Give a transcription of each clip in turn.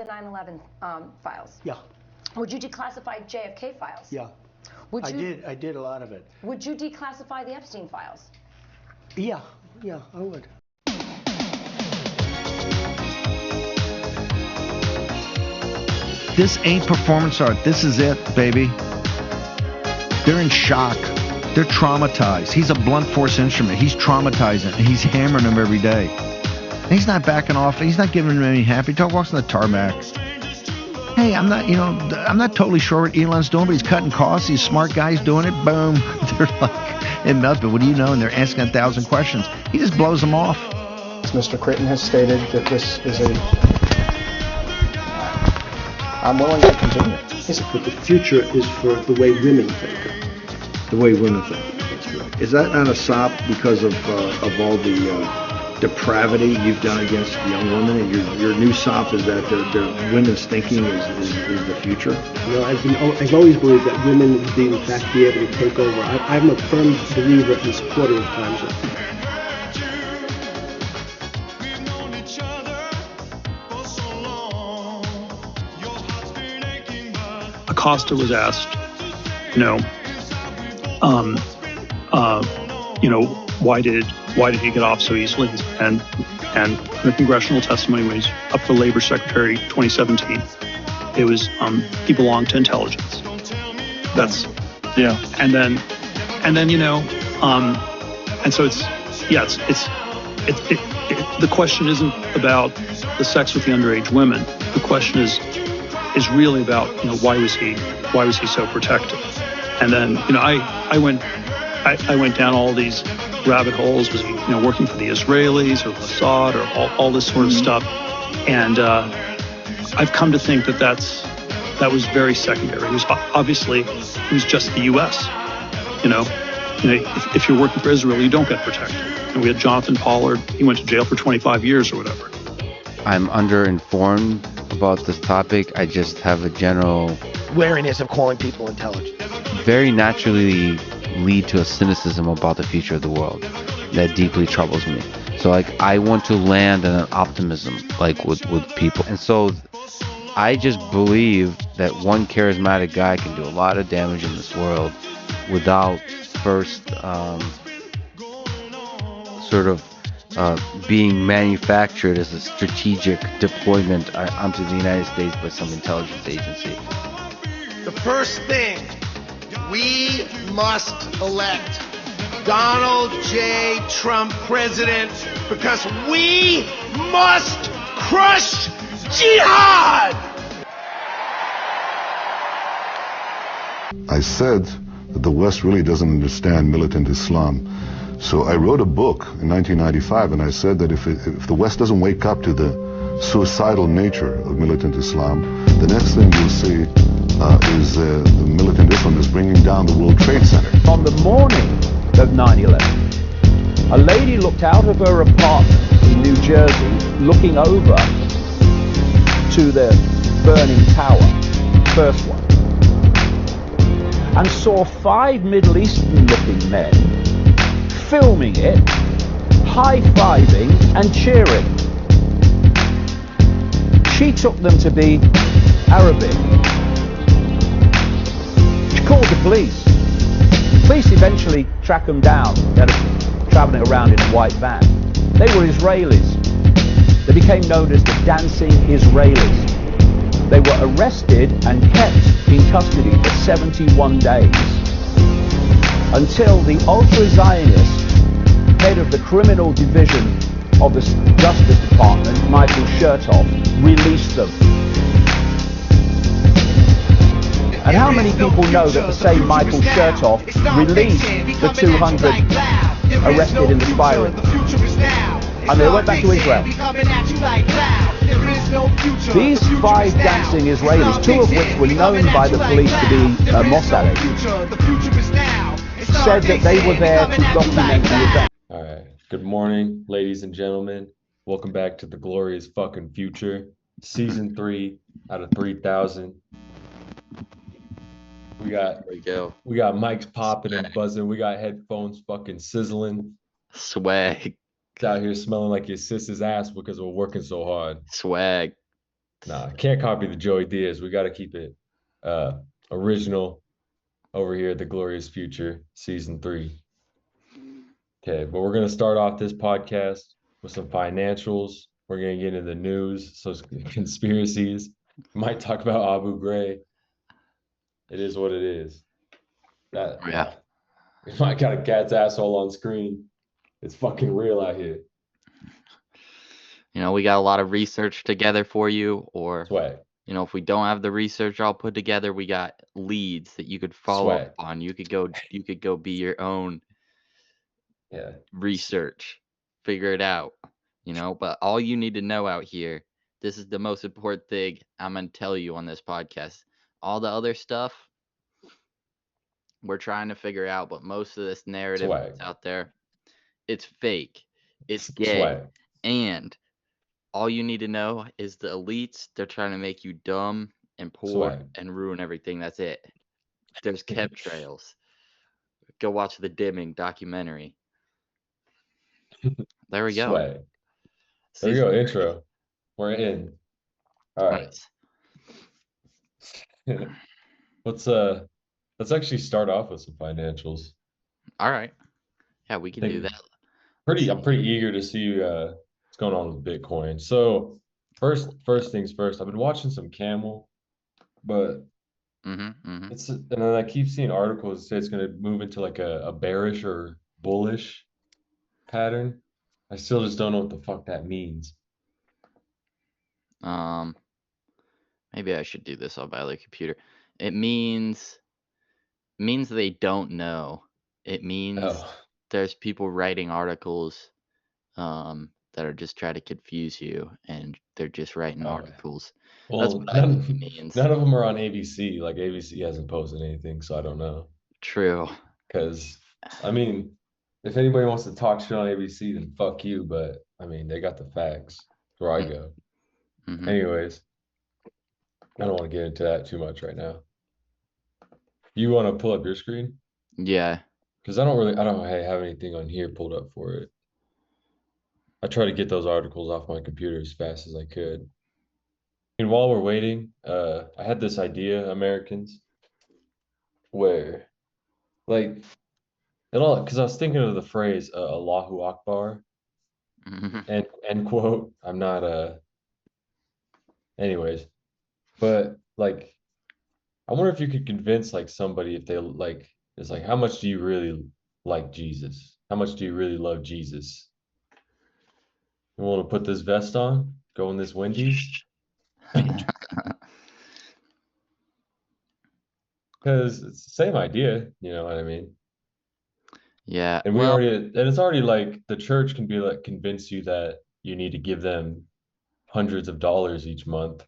The 9/11 files. Yeah. Would you declassify JFK files? Yeah. Would you? I did a lot of it. Would you declassify the Epstein files? Yeah, I would. This ain't performance art. This is it, baby. They're in shock. They're traumatized. He's a blunt force instrument. He's traumatizing, and he's hammering them every day. And he's not backing off. He's not giving them any happy. He walks on the tarmac. Hey, I'm not totally sure what Elon's doing, but he's cutting costs. He's a smart guy. He's doing it. Boom. They're like, it melts, but what do you know? And they're asking 1,000 questions. He just blows them off. Mr. Creighton has stated that this is I'm willing to continue. But the future is for the way women think. The way women think. That's correct. Is that not a sop because of all the depravity you've done against young women? And your new sop is that the women's thinking is the future? You know, I've always believed that women would in fact be able to take over. I'm a firm believer and supporter of times like that. Acosta was asked, why did he get off so easily? And the congressional testimony was up for Labor Secretary 2017. It was he belonged to intelligence. That's and then and so the question isn't about the sex with the underage women. The question is really about why was he so protected? And then I went down all these rabbit holes. Was he working for the Israelis or Mossad or all this sort of stuff? And I've come to think that was very secondary. It was just the U.S. If you're working for Israel, you don't get protected. And we had Jonathan Pollard. He went to jail for 25 years or whatever. I'm underinformed about this topic. I just have a general wariness of calling people intelligent. Very naturally lead to a cynicism about the future of the world that deeply troubles me. So I want to land in an optimism with people. And so I just believe that one charismatic guy can do a lot of damage in this world without first being manufactured as a strategic deployment onto the United States by some intelligence agency. The first thing, we must elect Donald J. Trump president because we must crush jihad! I said that the West really doesn't understand militant Islam. So I wrote a book in 1995, and I said that if the West doesn't wake up to the suicidal nature of militant Islam, the next thing you'll see is the militant Islamists bringing down the World Trade Center. On the morning of 9/11, a lady looked out of her apartment in New Jersey, looking over to the burning tower, first one, and saw 5 Middle Eastern-looking men filming it, high-fiving and cheering. She took them to be Arabic. She called the police. The police eventually tracked them down. They were traveling around in a white van. They were Israelis. They became known as the Dancing Israelis. They were arrested and kept in custody for 71 days until the ultra-Zionist head of the criminal division of the Justice Department, Michael Chertoff, released them. And how many people know that the same Michael Chertoff released the 200 arrested in the firing? And they went back to Israel. These 5 dancing Israelis, 2 of which were known by the police to be Mossad agents, said that they were there to document the event. All right. Good morning, ladies and gentlemen. Welcome back to the glorious fucking future. Season 3 out of 3,000. We got mics popping and buzzing. We got headphones fucking sizzling. Swag. Out here smelling like your sis's ass because we're working so hard. Swag. Nah, can't copy the Joey Diaz. We got to keep it original over here at the Glorious Future, season 3. Okay, but we're gonna start off this podcast with some financials. We're gonna get into the news, so conspiracies. Might talk about Abu Ghraib. It is what it is. That Yeah. we might got a cat's asshole on screen. It's fucking real out here. We got a lot of research together for you, or Swag. if we don't have the research all put together, we got leads that you could follow Swag. up on. You could go be your own research, figure it out, but all you need to know out here, this is the most important thing I'm going to tell you on this podcast. All the other stuff we're trying to figure out, but most of this narrative that's out there, it's fake, it's gay, Swag. and all you need to know is the elites, they're trying to make you dumb and poor and ruin everything. That's it. There's chemtrails. Go watch the Dimming documentary. There we go. Swag. There we go. Intro. We're in. All right. Nice. Let's actually start off with some financials. All right. Yeah, we can do that. I'm pretty eager to see what's going on with Bitcoin. So first things first. I've been watching some Camel, but and then I keep seeing articles that say it's going to move into like a bearish or bullish pattern. I still just don't know what the fuck that means. Maybe I should do this on my other computer. It means they don't know. It means there's people writing articles that are just trying to confuse you, and they're just writing articles. Well, that's what I think it means. None of them are on ABC. Like ABC hasn't posted anything, so I don't know. True. Because I mean, if anybody wants to talk shit on ABC, then fuck you. But I mean, they got the facts. That's where I go. Anyways, I don't want to get into that too much right now. You want to pull up your screen? Yeah. Because I don't have anything on here pulled up for it. I try to get those articles off my computer as fast as I could. And while we're waiting, I had this idea, Americans, where, like, because I was thinking of the phrase Allahu Akbar, and end quote. I'm not anyways, but like, I wonder if you could convince like somebody if they like, it's like, how much do you really like Jesus? How much do you really love Jesus? You want to put this vest on? Go in this Wendy's? Because it's the same idea, you know what I mean? Yeah. And it's already like the church can be like convince you that you need to give them hundreds of dollars each month.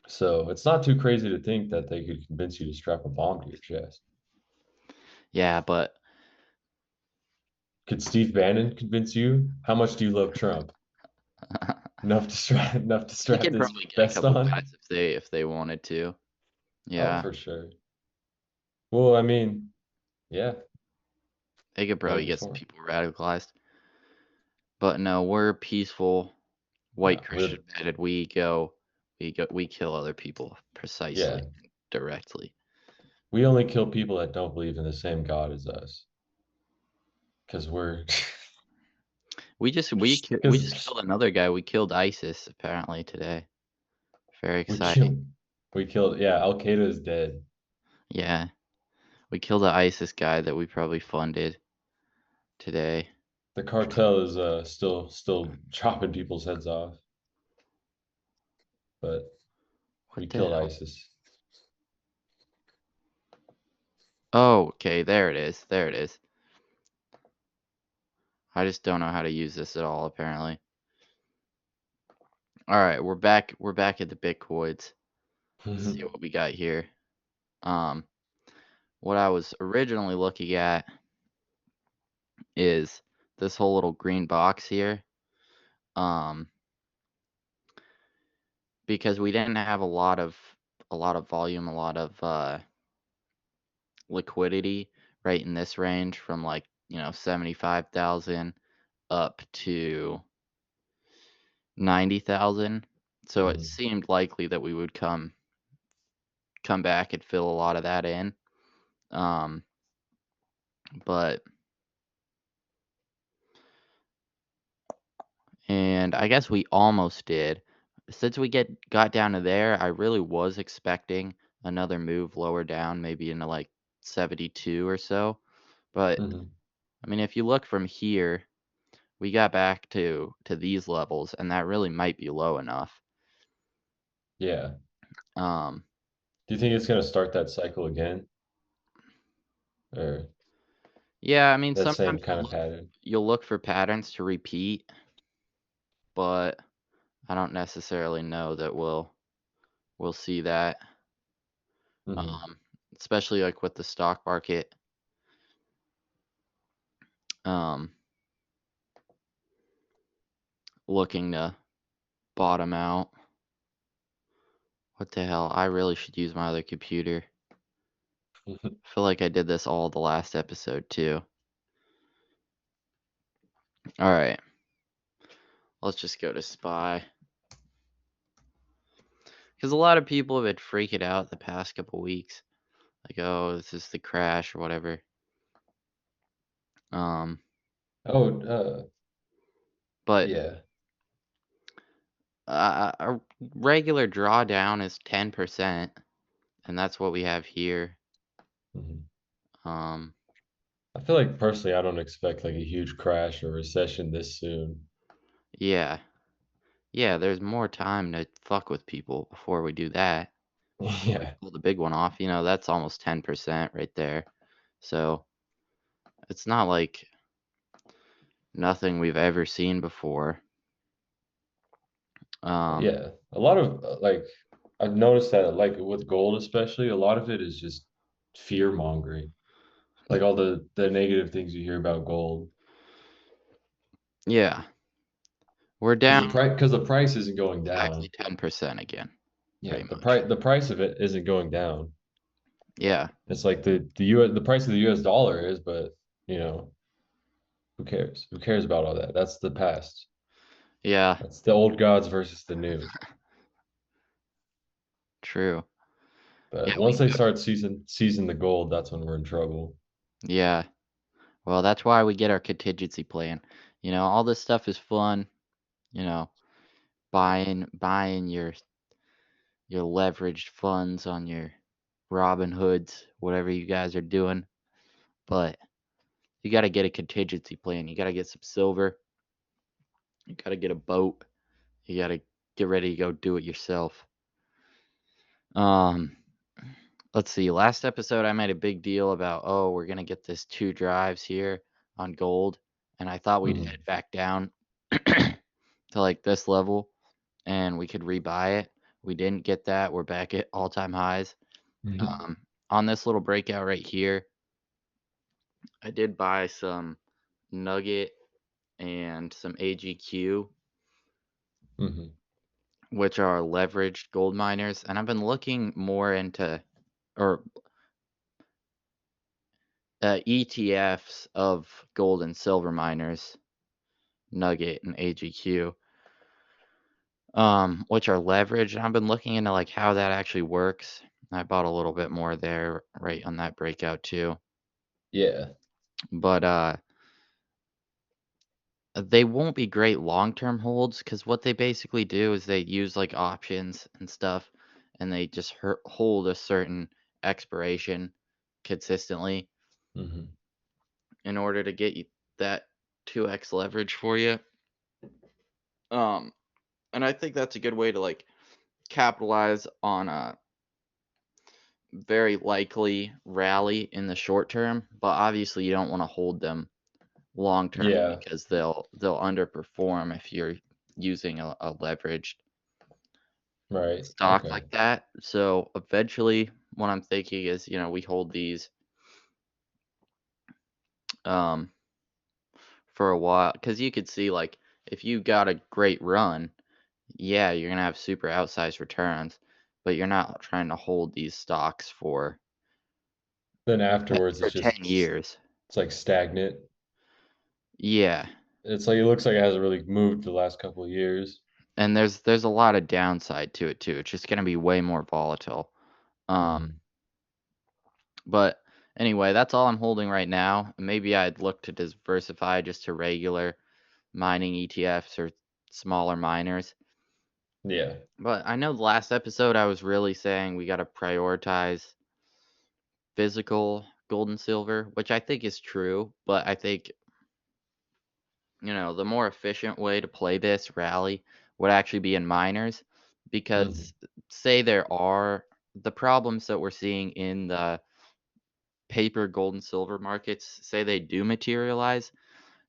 So it's not too crazy to think that they could convince you to strap a bomb to your chest. Yeah, but could Steve Bannon convince you? How much do you love Trump? enough to strap this probably get vest a couple on? guys if they wanted to. Yeah. Oh, for sure. Well, I mean, yeah. They could probably get some people radicalized. But no, we're peaceful white Christian men, and we kill other people precisely, directly. We only kill people that don't believe in the same God as us. Because we just killed another guy. We killed ISIS apparently today. Very exciting. We killed Al Qaeda is dead. Yeah. We killed the ISIS guy that we probably funded today. The cartel is still chopping people's heads off. But we killed ISIS. Oh, okay, there it is. There it is. I just don't know how to use this at all, apparently. All right, we're back at the Bitcoins. Let's see what we got here. What I was originally looking at is this whole little green box here. Because we didn't have a lot of volume, a lot of liquidity right in this range from like 75,000 up to 90,000. So it Mhm. seemed likely that we would come back and fill a lot of that in. Um, but and I guess we almost did. Since we got down to there, I really was expecting another move lower down, maybe into like 72 or so. But Mhm. I mean, if you look from here, we got back to these levels, and that really might be low enough. Yeah. Um, Do you think it's gonna start that cycle again, or yeah, I mean, that same sometimes kind of pattern? you'll look for patterns to repeat, but I don't necessarily know that we'll see that. Mhm. Um, especially like with the stock market. Um, looking to bottom out. What the hell? I really should use my other computer. I feel like I did this all the last episode too. All right. Let's just go to SPY. Because a lot of people have been freaking out the past couple weeks. Like, oh, this is the crash or whatever. Um, Oh, but yeah. a regular drawdown is 10%, and that's what we have here. Mhm. Um, I feel like personally, I don't expect like a huge crash or recession this soon. yeah. Yeah, there's more time to fuck with people before we do that. We Yeah. pull the big one off, that's almost 10% right there. So it's not like nothing we've ever seen before. Yeah. A lot of like I've noticed that like with gold especially, a lot of it is just fear mongering. Like all the negative things you hear about gold. Yeah, we're down Because the price isn't going exactly down. 10% again, Yeah, pretty much. the price of it isn't going down. Yeah, It's like the price of the US dollar is, but you know, who cares? Who cares about all that? That's the past. yeah, That's the old gods versus the new. true. Yeah, But once they start seizing the gold, that's when we're in trouble. yeah. Well, that's why we get our contingency plan. All this stuff is fun. You know, buying your leveraged funds on your Robin Hoods, whatever you guys are doing. But you got to get a contingency plan. You got to get some silver. You got to get a boat. You got to get ready to go do it yourself. Um, let's see. Last episode, I made a big deal about, oh, we're going to get this 2 drives here on gold. And I thought we'd head back down to like this level and we could rebuy it. We didn't get that. We're back at all-time highs. On this little breakout right here, I did buy some Nugget and some AGQ, Mm-hmm. which are leveraged gold miners. And I've been looking more into or ETFs of gold and silver miners, Nugget and AGQ, which are leveraged. And I've been looking into like how that actually works. I bought a little bit more there right on that breakout too. Yeah. But they won't be great long-term holds because what they basically do is they use like options and stuff, and they just hold a certain expiration consistently Mm-hmm. in order to get you that 2x leverage for you. And I think that's a good way to like capitalize on a very likely rally in the short term, but obviously you don't want to hold them long term Yeah. because they'll underperform if you're using a leveraged Right. stock Okay. like that. So eventually what I'm thinking is, we hold these um for a while because you could see like if you got a great run, yeah, you're gonna have super outsized returns, but you're not trying to hold these stocks for Then afterwards, 10 years. it's like stagnant. Yeah. It's like it looks like it hasn't really moved the last couple of years. and there's a lot of downside to it too. It's just going to be way more volatile. But anyway, that's all I'm holding right now. Maybe I'd look to diversify just to regular mining ETFs or smaller miners. Yeah. But I know the last episode I was really saying we got to prioritize physical gold and silver, which I think is true, but I think the more efficient way to play this rally would actually be in miners, because say there are the problems that we're seeing in the paper gold and silver markets, say they do materialize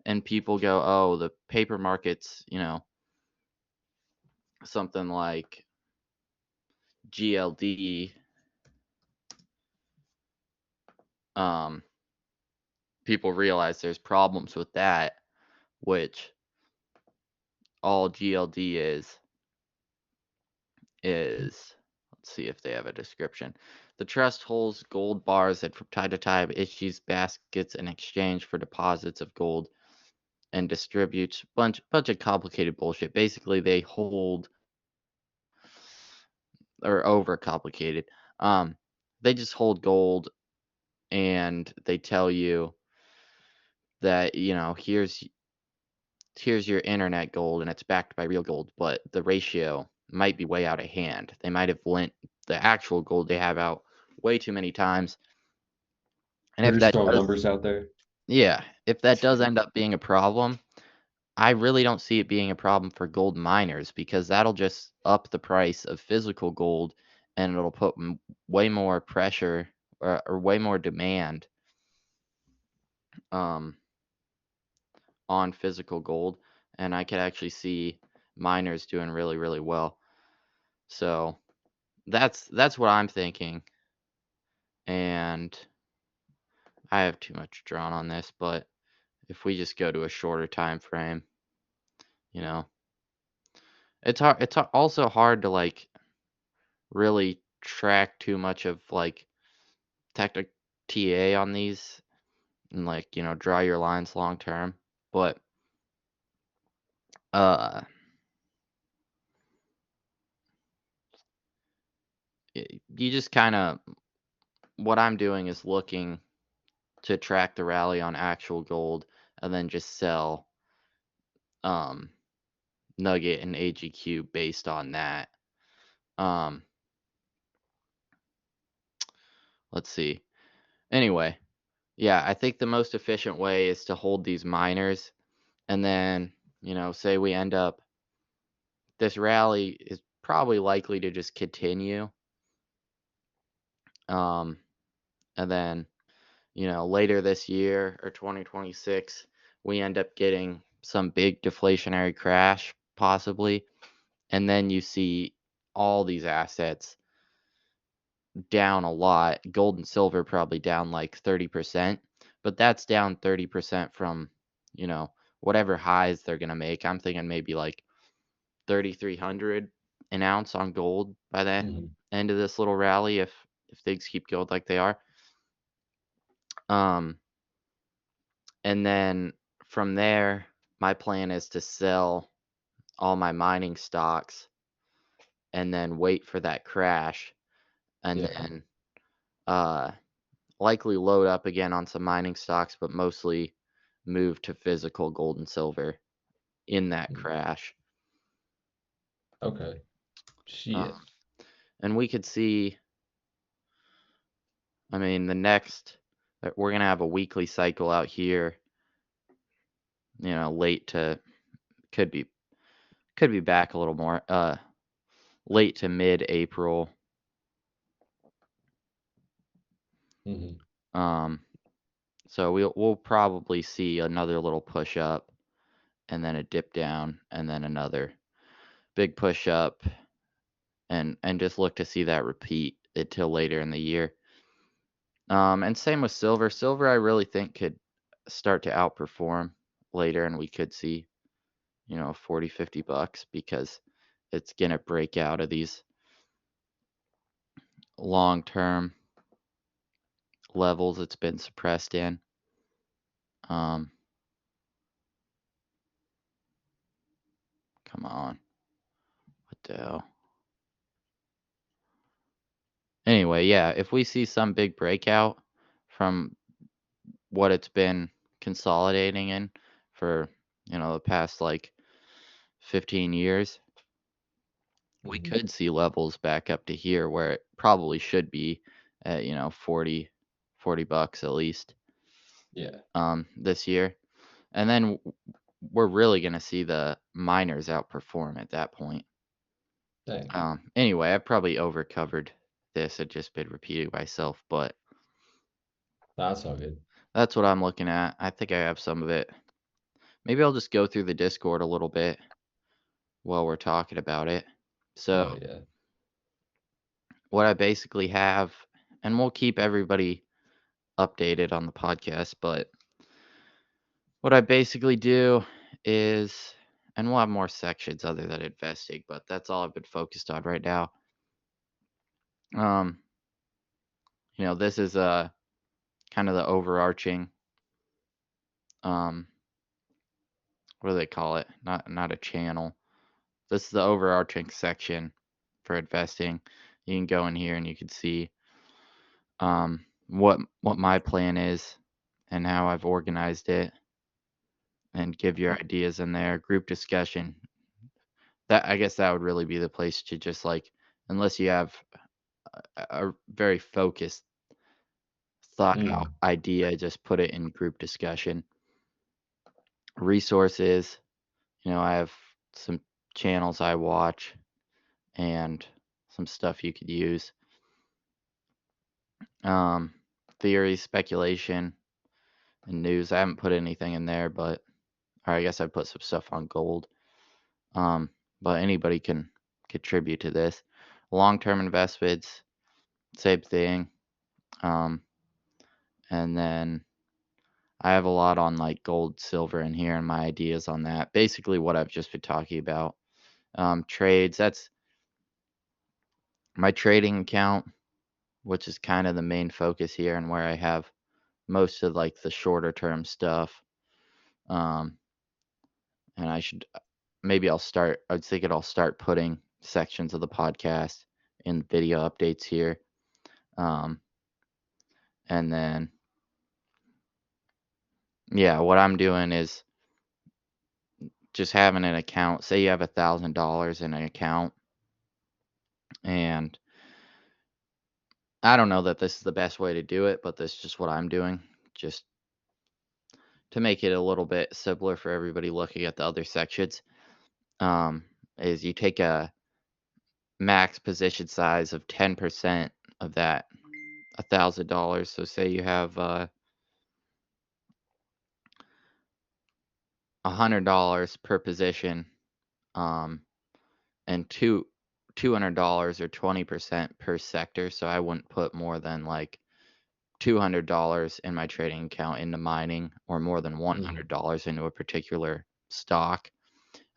and people go, oh, the paper markets, something like GLD, people realize there's problems with that, which all GLD is, let's see if they have a description. The trust holds gold bars that from time to time issues baskets in exchange for deposits of gold and distributes bunch of complicated bullshit. Basically, they hold, or overcomplicated. They just hold gold and they tell you that, here's your internet gold and it's backed by real gold, but the ratio might be way out of hand. They might have lent the actual gold they have out way too many times. And Pretty if that strong does, numbers out there. yeah, if that does end up being a problem, I really don't see it being a problem for gold miners, because that'll just up the price of physical gold and it'll put way more pressure or way more demand on physical gold, and I could actually see miners doing really, really well. So that's what I'm thinking, and I have too much drawn on this, but if we just go to a shorter time frame, it's hard. It's also hard to really track too much of tactic TA on these and draw your lines long term, but uh you just kind of, what I'm doing is looking to track the rally on actual gold and then just sell Nugget and AGQ based on that. Let's see. Anyway, yeah, I think the most efficient way is to hold these miners, and then, say we end up, this rally is probably likely to just continue. And then, later this year or 2026, we end up getting some big deflationary crash, possibly. And then you see all these assets down a lot. Gold and silver probably down like 30%, but that's down 30% from, whatever highs they're going to make. I'm thinking maybe like 3,300 an ounce on gold by the end of this little rally, if things keep going like they are. And then from there, my plan is to sell all my mining stocks and then wait for that crash, and then likely load up again on some mining stocks, but mostly move to physical gold and silver in that crash. Okay. Shit. And we could see, I mean, we're going to have a weekly cycle out here, late to, could be back a little more, late to mid-April. So we'll probably see another little push up and then a dip down and then another big push up, and just look to see that repeat until later in the year. And same with silver. Silver, I really think could start to outperform later, and we could see, $40-$50, because it's going to break out of these long-term levels it's been suppressed in. Come on. crypto. Anyway, yeah, if we see some big breakout from what it's been consolidating in for, the past like 15 years, we could see levels back up to here where it probably should be at, 40 bucks at least Yeah. this year. And then we're really going to see the miners outperform at that point. Dang. Anyway, I've probably overcovered this. I've just been repeating myself, but That's all good. that's what I'm looking at. I think I have some of it. Maybe I'll just go through the Discord a little bit while we're talking about it. So, Oh yeah. what I basically have, and we'll keep everybody updated on the podcast, but what I basically do is, and we'll have more sections other than investing, but that's all I've been focused on right now. This is kind of the overarching, what do they call it? Not a channel. This is the overarching section for investing. You can go in here and you can see what my plan is and how I've organized it, and give your ideas in there. Group discussion. I guess that would really be the place to just like, unless you have a very focused thought out idea, just put it in group discussion. Resources. I have some channels I watch and some stuff you could use. Theory, speculation, and news. I haven't put anything in there, or I guess I put some stuff on gold. But anybody can contribute to this. Long-term investments, same thing. And then I have a lot on like gold, silver in here, and my ideas on that. Basically what I've just been talking about. Trades, that's my trading account, which is kind of the main focus here and where I have most of like the shorter term stuff. And I was thinking I'll start putting sections of the podcast in video updates here. And then, yeah, what I'm doing is just having an account. Say you have $1,000 in an account, and I don't know that this is the best way to do it, but this is just what I'm doing, just to make it a little bit simpler for everybody looking at the other sections. Is you take a max position size of 10% of that $1,000. So say you have $100 per position, and $200 or 20% per sector. So I wouldn't put more than like $200 in my trading account into mining, or more than $100 into a particular stock.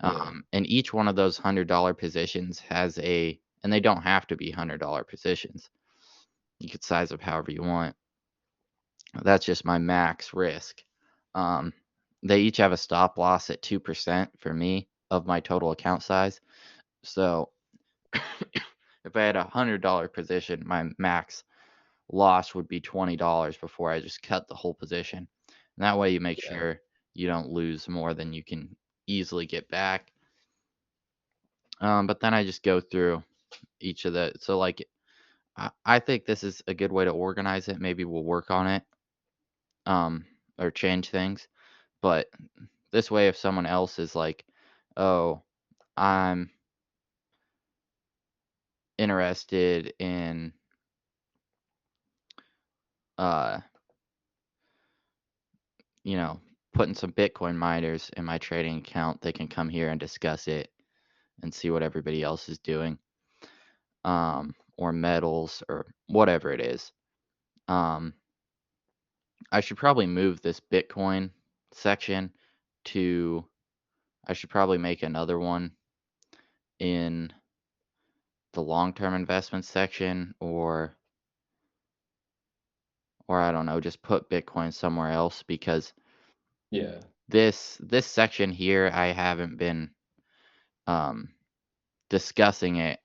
And each one of those $100 positions has and they don't have to be $100 positions. You could size up however you want. That's just my max risk. They each have a stop loss at 2% for me of my total account size. So if I had a $100 position, my max loss would be $20 before I just cut the whole position. And that way you make sure you don't lose more than you can easily get back. But then I just go through each of the, so like, I think this is a good way to organize it. Maybe we'll work on it, or change things. But this way, if someone else is like, oh, I'm interested in putting some Bitcoin miners in my trading account, they can come here and discuss it and see what everybody else is doing, or metals or whatever it is. I should probably move this Bitcoin section to, I should probably make another one in the long-term investment section, or I don't know, just put Bitcoin somewhere else, because this section here I haven't been discussing it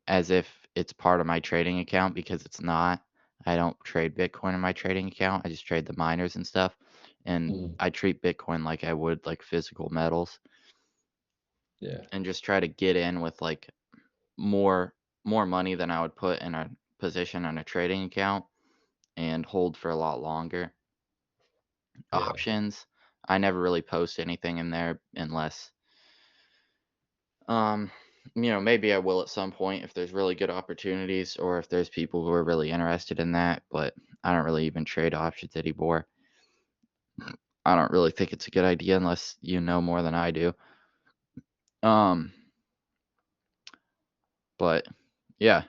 as if it's part of my trading account, because it's not. I don't trade Bitcoin in my trading account. I just trade the miners and stuff. And I treat Bitcoin like I would like physical metals. Yeah. And just try to get in with like more money than I would put in a position on a trading account and hold for a lot longer. Yeah. Options, I never really post anything in there unless maybe I will at some point if there's really good opportunities or if there's people who are really interested in that, but I don't really even trade options anymore. I don't really think it's a good idea unless you know more than I do. But yeah.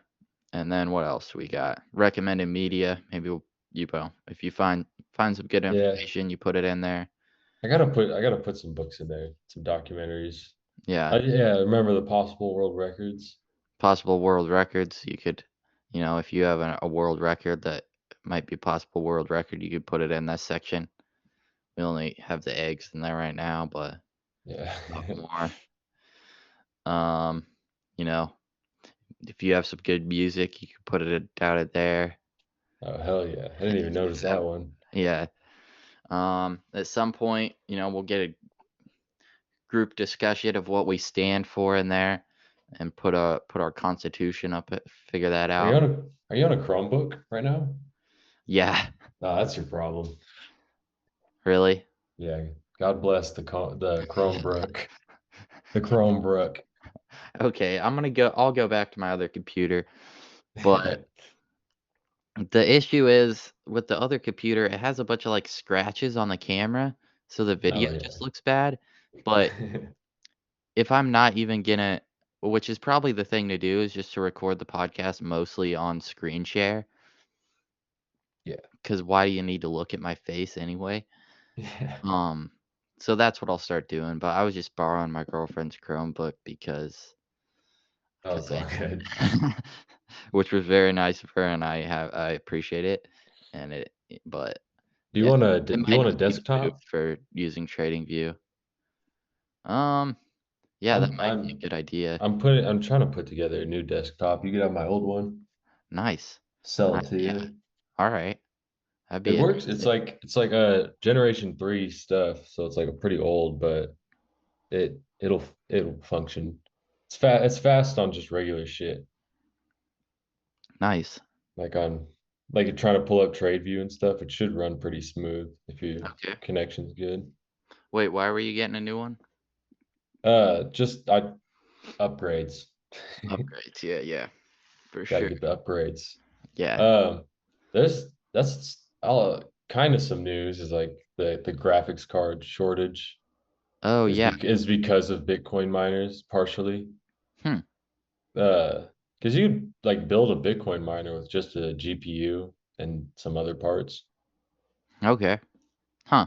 And then what else we got? Recommended media. Maybe if you find some good Yeah. information, you put it in there. I gotta put some books in there, some documentaries. Yeah. Yeah, remember the possible world records? Possible world records. You could, if you have a world record that might be possible world record, you could put it in that section. We only have the eggs in there right now, but Yeah. more. If you have some good music, you could put it down there. Oh hell yeah! I didn't even notice that one. Yeah. At some point, we'll get a group discussion of what we stand for in there, and put our constitution up it. Figure that Are you out. on a Chromebook right now? Yeah. No, that's your problem. Really? Yeah. God bless the Chromebook. The Chromebook. Okay, I'll go back to my other computer. But the issue is with the other computer, it has a bunch of like scratches on the camera, so the video just looks bad. But if I'm not even gonna, which is probably the thing to do, is just to record the podcast mostly on screen share. Yeah. Because why do you need to look at my face anyway? Yeah. So that's what I'll start doing. But I was just borrowing my girlfriend's Chromebook because Oh, it's all good. which was very nice of her, and I appreciate it. And but Do you yeah, want a it do you might want a not be smooth desktop? for using TradingView. Yeah, that might be a good idea. I'm trying to put together a new desktop. You could have my old one. Nice. Sell it to Yeah. you. All right. That'd It be works. It's interesting. like a Generation 3 stuff, so it's like a pretty old, but it'll function. It's fast on just regular shit. Nice. Like you're trying to pull up TradeView and stuff, it should run pretty smooth if your connection's good. Wait, why were you getting a new one? Just upgrades. Upgrades, yeah. For Gotta sure. get the upgrades. Yeah. That's kind of some news is like the graphics card shortage. Oh yeah. Is because of Bitcoin miners partially. Hmm. Because you like build a Bitcoin miner with just a GPU and some other parts. Okay. Huh.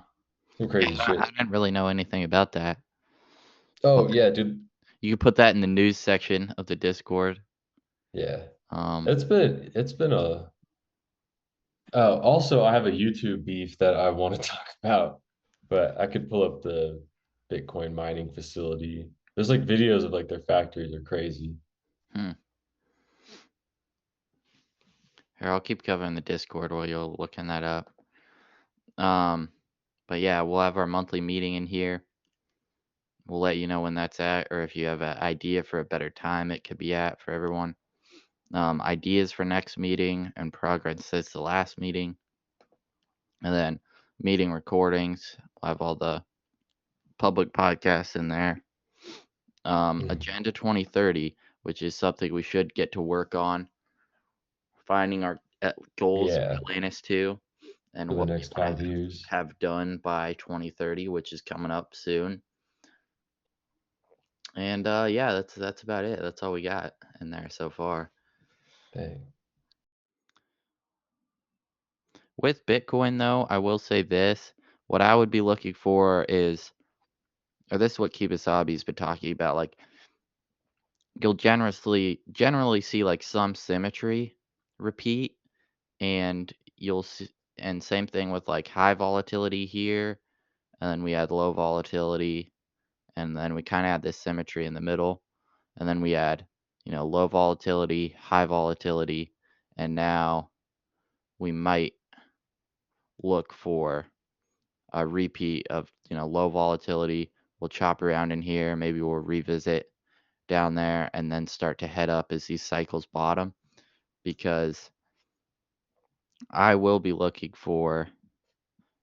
Some crazy shit. I didn't really know anything about that. Oh yeah, dude. You can put that in the news section of the Discord. Yeah. It's been a also I have a YouTube beef that I want to talk about, but I could pull up the Bitcoin mining facility. There's like videos of like their factories are crazy. Here, I'll keep covering the Discord while you're looking that up. But yeah, we'll have our monthly meeting in here. We'll let you know when that's at, or if you have an idea for a better time it could be at for everyone. Ideas for next meeting and progress since the last meeting. And then meeting recordings. We'll have all the public podcasts in there. Agenda 2030, which is something we should get to work on. Finding our goals in Atlantis too, and for the what next we 5 years have done by 2030, which is coming up soon. And yeah, that's about it. That's all we got in there so far. Dang. With Bitcoin though, I will say this. What I would be looking for is, or this is what Kibasabi's been talking about, like you'll generally see like some symmetry repeat, and you'll see, and same thing with like high volatility here, and then we had low volatility, and then we kind of had this symmetry in the middle, and then we had low volatility, high volatility, and now we might look for a repeat of, low volatility. We'll chop around in here. Maybe we'll revisit down there and then start to head up as these cycles bottom, because I will be looking for,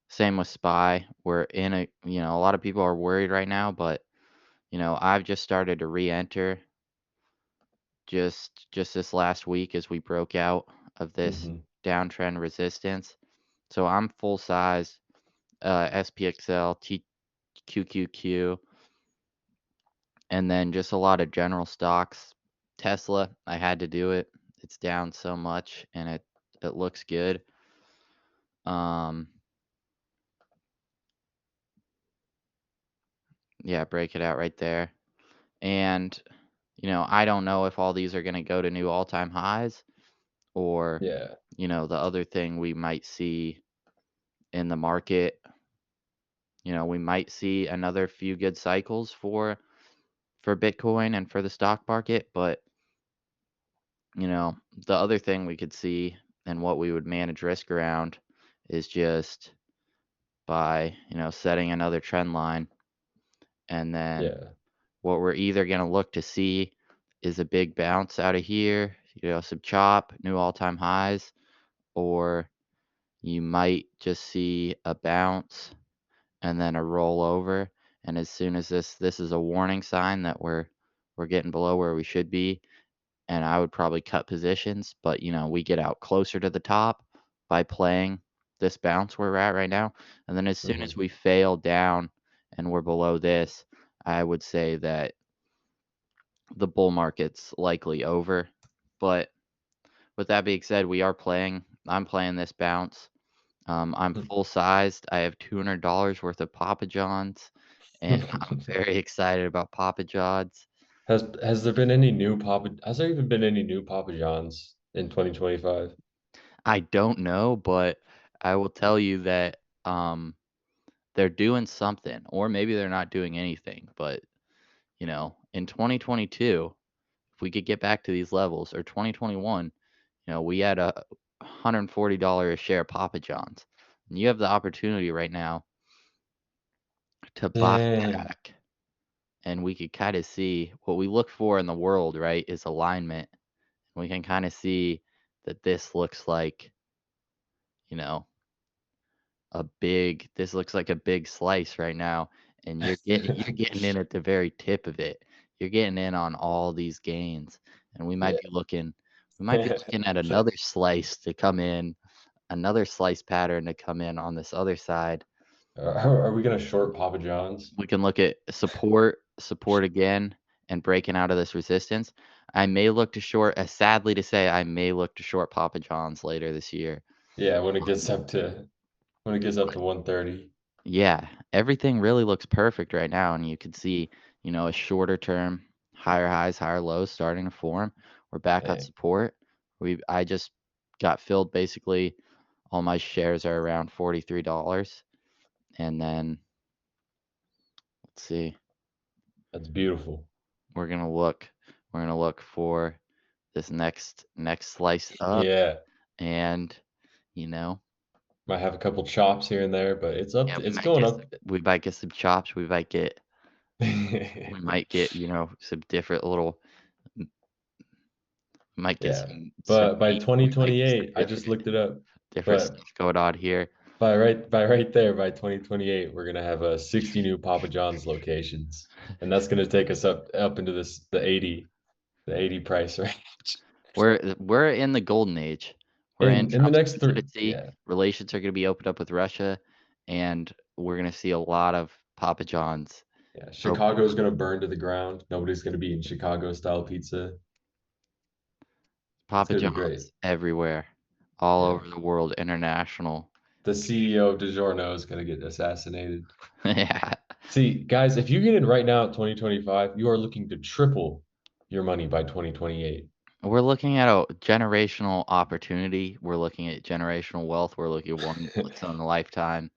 same with SPY. We're in a lot of people are worried right now, but, I've just started to re-enter just this last week as we broke out of this downtrend resistance. So I'm full size, SPXL, QQQ, and then just a lot of general stocks. Tesla, I had to do it. It's down so much and it looks good. Yeah, break it out right there. And I don't know if all these are going to go to new all-time highs, or Yeah. the other thing we might see in the market, we might see another few good cycles for Bitcoin and for the stock market. But the other thing we could see and what we would manage risk around is just by setting another trend line, and then Yeah. what we're either going to look to see is a big bounce out of here, some chop, new all-time highs, or you might just see a bounce and then a rollover. And as soon as this is a warning sign that we're getting below where we should be, and I would probably cut positions. But we get out closer to the top by playing this bounce where we're at right now, and then as soon as we fail down and we're below this, I would say that the bull market's likely over. But with that being said, I'm playing this bounce. I'm full sized. I have $200 worth of Papa John's, and I'm very excited about Papa John's. Has there been any new has there even been any new Papa John's in 2025? I don't know, but I will tell you that they're doing something, or maybe they're not doing anything. But in 2022, if we could get back to these levels, or 2021, we had a $140 a share Papa John's, and you have the opportunity right now to buy Dang. back. And we could kind of see what we look for in the world, right, is alignment. We can kind of see that this looks like, this looks like a big slice right now, and you're getting in at the very tip of it. You're getting in on all these gains, and we might be looking at another slice to come in, another slice pattern to come in on this other side. Are we gonna short Papa John's? We can look at support again, and breaking out of this resistance. I may look to short, sadly to say, I may look to short Papa John's later this year. Yeah, when it gets up to 130. Yeah, everything really looks perfect right now, and you can see, a shorter term, higher highs, higher lows starting to form. We're back at Dang. support. I just got filled. Basically, all my shares are around $43, and then let's see. That's beautiful. We're gonna look for this next slice up, Yeah. and Might have a couple chops here and there, but it's up. yeah, It's going up. we might get some chops. We might get some different little. Might get Yeah. some. But by meat, we might get some 2028, I just looked it up. different But stuff going on here. by right there, by 2028, we're gonna have 60 new Papa John's locations, and that's gonna take us up into the 80 price range. We're in the golden age. We're in In the Trump's next 3, presidency. yeah. Relations are going to be opened up with Russia, and we're going to see a lot of Papa John's. Yeah, Chicago's gonna burn to the ground. Nobody's gonna be eating Chicago style pizza. Papa It's gonna be great. John's everywhere, all Yeah. over the world, international. The CEO of DiGiorno is gonna get assassinated. Yeah. See, guys, if you get in right now at 2025, you are looking to triple your money by 2028. We're looking at a generational opportunity. We're looking at generational wealth. We're looking at one once in a lifetime.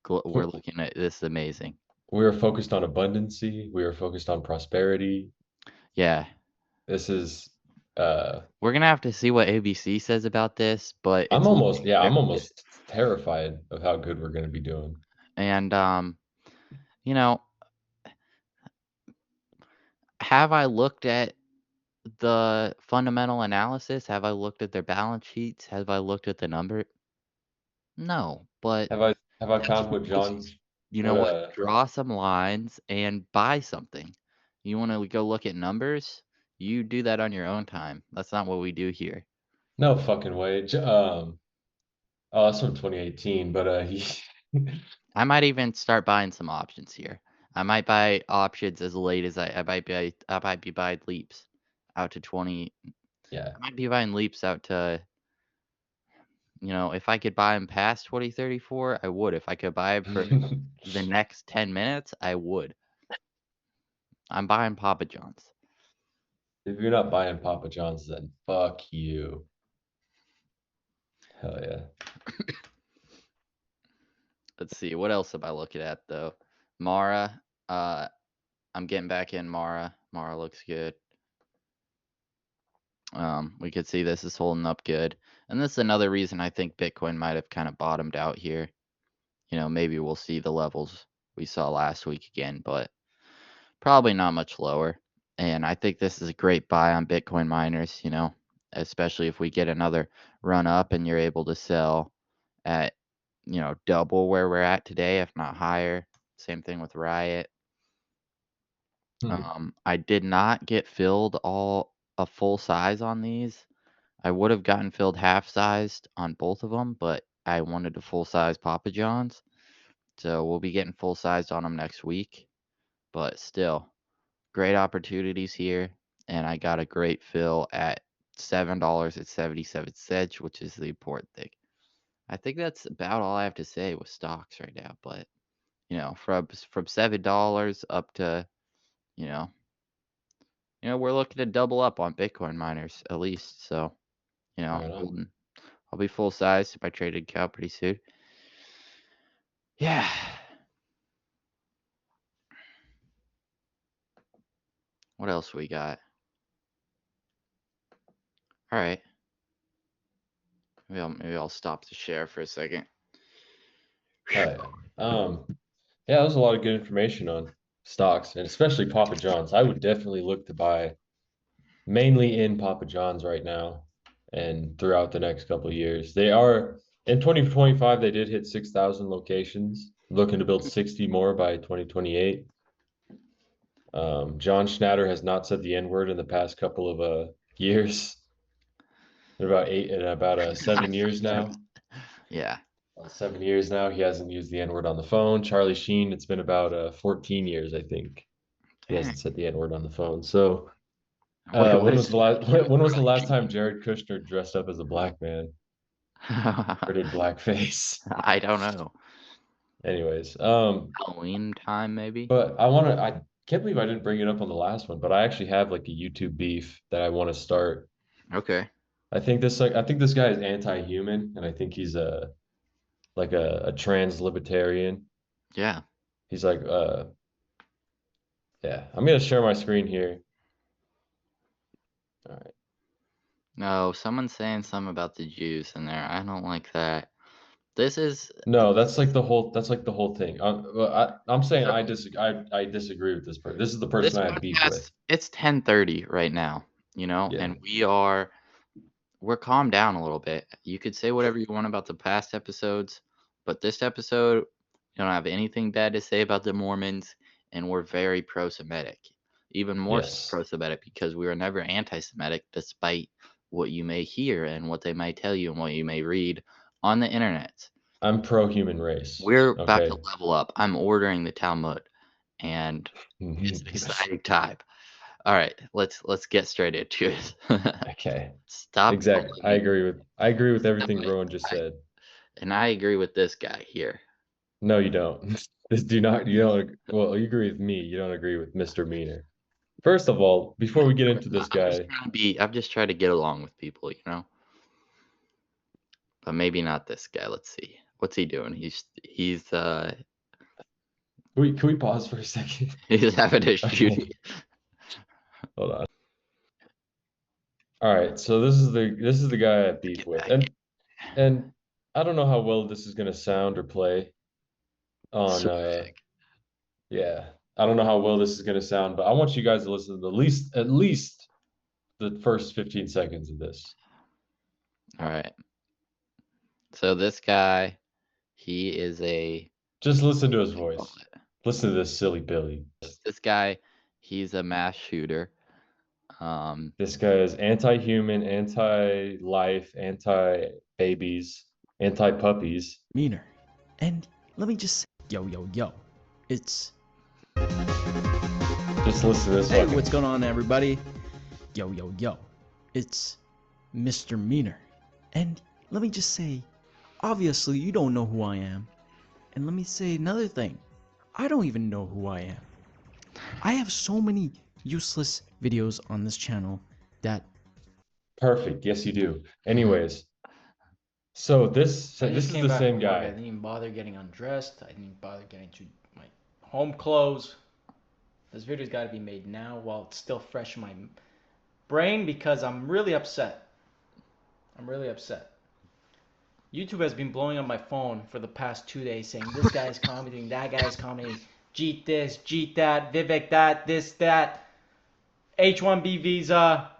We're looking at this is amazing. We are focused on abundancy. We are focused on prosperity. Yeah. This is We're gonna have to see what ABC says about this, but I'm it's almost looking very I'm good. almost terrified of how good we're gonna be doing. And you know, have I looked at the fundamental analysis? Have I looked at their balance sheets? Have I looked at the number? No, but Have I that's found what just, John you know what what? Draw some lines and buy something. You want to go look at numbers? You do that on your own time. That's not what we do here. no fucking way. Oh, that's from 2018, but he I might even start buying some options here. I might buy options as late as I might be buying leaps out to 20. yeah. I might be buying leaps out to, if I could buy them past 2034, I would. If I could buy 'em for the next 10 minutes, I would. I'm buying Papa John's. If you're not buying Papa John's, then fuck you. Hell yeah. Let's see. What else am I looking at, though? Mara. I'm getting back in Mara. Mara looks good. We could see this is holding up good. And this is another reason I think Bitcoin might have kind of bottomed out here. Maybe we'll see the levels we saw last week again, but probably not much lower. And I think this is a great buy on Bitcoin miners, especially if we get another run up and you're able to sell at, double where we're at today, if not higher. Same thing with Riot. I did not get filled a full size on these. I would have gotten filled half sized on both of them, but I wanted to full size Papa John's. So we'll be getting full sized on them next week. But still, great opportunities here. And I got a great fill at $7.77, which is the important thing. I think that's about all I have to say with stocks right now. But, from $7 up to, we're looking to double up on Bitcoin miners at least. So, I'll be full size if I traded cow pretty soon. Yeah. What else we got? All right. Maybe I'll stop the share for a second. Hell yeah. Yeah, that was a lot of good information on stocks and especially Papa John's. I would definitely look to buy mainly in Papa John's right now and throughout the next couple of years. They are in 2025, they did hit 6,000 locations, looking to build 60 more by 2028. John Schnatter has not said the N word in the past couple of years. About 7 years now. Yeah. 7 years now, he hasn't used the N word on the phone. Charlie Sheen, it's been about 14 years, I think. He hasn't said the N word on the phone. So, when was the last time Jared Kushner dressed up as a black man or did blackface? I don't know. Anyways, Halloween time maybe. But I can't believe I didn't bring it up on the last one, but I actually have like a YouTube beef that I want to start. Okay. I think this guy is anti-human, and I think he's a trans libertarian. Yeah. He's like yeah. I'm gonna share my screen here. All right. No, someone's saying something about the Jews in there. I don't like that. This is No, that's like the whole thing. I'm saying I disagree with this person. This is the person I have beef with. It's 10:30 right now, and we're calmed down a little bit. You could say whatever you want about the past episodes, but this episode, you don't have anything bad to say about the Mormons, and we're very pro-Semitic. Even more pro-Semitic because we were never anti-Semitic, despite what you may hear and what they might tell you and what you may read on the internet. I'm pro-human race. We're about to level up. I'm ordering the Talmud, and it's an exciting time. All right, let's get straight into it. Okay. Stop. Exactly. I agree with everything Rowan just said. And I agree with this guy here. No, you don't. You don't. Well, you agree with me. You don't agree with Mr. Meaner. First of all, before we get into this guy, I'm just trying to get along with people, But maybe not this guy. Let's see. What's he doing? He's Can we pause for a second? He's having a shooting. Hold on. All right, so this is the guy I have beef with, and I don't know how well this is gonna sound or play on yeah, I don't know how well this is gonna sound, but I want you guys to listen to at least the first 15 seconds of this. All right. So this guy, he is a. Just listen to his voice. Listen to this silly Billy. This guy, he's a mass shooter. This guy is anti-human, anti-life, anti-babies, anti-puppies. Meaner. And let me just say, yo, it's... Just listen to this. Hey, what's going on, everybody? Yo, it's Mr. Meaner. And let me just say, obviously you don't know who I am. And let me say another thing. I don't even know who I am. I have so many useless videos on this channel that... Perfect. Yes, you do. Anyways, so this is the same guy. I didn't even bother getting undressed. I didn't even bother getting to my home clothes. This video's got to be made now while it's still fresh in my brain because I'm really upset. YouTube has been blowing up my phone for the past 2 days saying this guy is commenting, that guy is commenting, Jeet this, Jeet that, Vivek that, this, that, H-1B visa,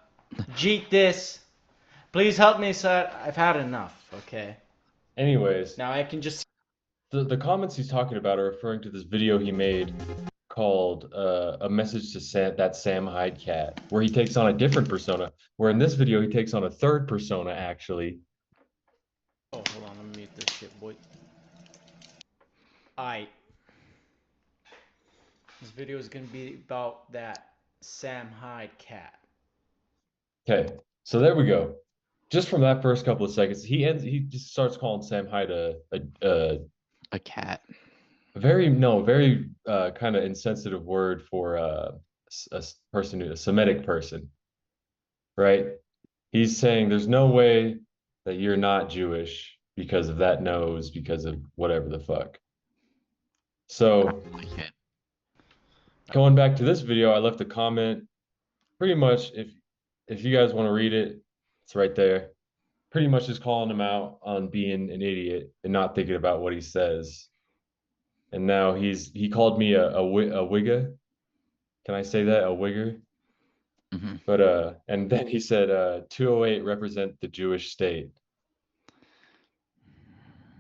Jeet this. Please help me, sir. I've had enough, okay? Anyways, now I can just... The comments he's talking about are referring to this video he made called A Message to That Sam Hyde Cat, where he takes on a different persona, where in this video he takes on a third persona, actually. Oh, hold on, let me mute this shit, boy. Aight. This video is gonna be about that Sam Hyde cat. Okay, so there we go. Just from that first couple of seconds, he just starts calling Sam Hyde a cat. Very kind of insensitive word for a person, a Semitic person, right? He's saying there's no way that you're not Jewish because of that nose, because of whatever the fuck. So going back to this video, I left a comment. Pretty much, if you guys want to read it, it's right there. Pretty much just calling him out on being an idiot and not thinking about what he says. And now he called me a wigger. Can I say that? A wigger? Mm-hmm. But and then he said 208 represent the Jewish state.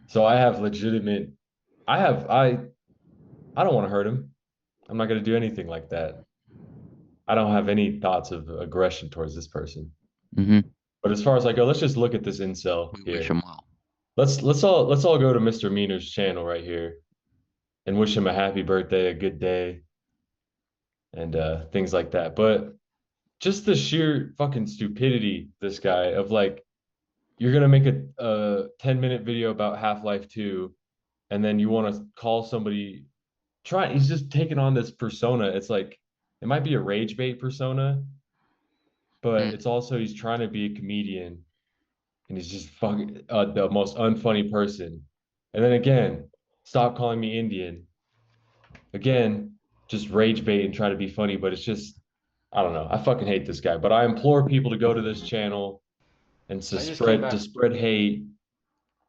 So I have legitimate I don't want to hurt him. I'm not going to do anything like that. I don't have any thoughts of aggression towards this person. Mm-hmm. But as far as I go, let's just look at this incel here. Wish him well. Let's all go to Mr. Meaner's channel right here and wish him a happy birthday, a good day, and things like that. But just the sheer fucking stupidity, this guy, of like, you're gonna make a 10-minute video about Half-Life 2, and then you want to call somebody. He's just taking on this persona. It's like it might be a rage bait persona, but it's also he's trying to be a comedian, and he's just fucking the most unfunny person. And then again, stop calling me Indian. Again, just rage bait and try to be funny, but it's just, I don't know. I fucking hate this guy. But I implore people to go to this channel and to spread hate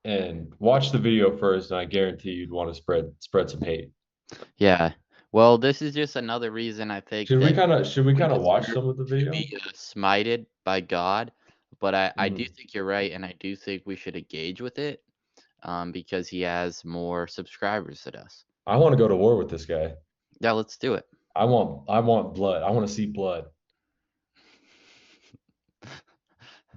and watch the video first, and I guarantee you'd want to spread some hate. Yeah. Well, this is just another reason I think should we kind of watch some of the video? Be smited by God, but I do think you're right, and I do think we should engage with it, because he has more subscribers than us. I want to go to war with this guy. Yeah, let's do it. I want blood. I want to see blood.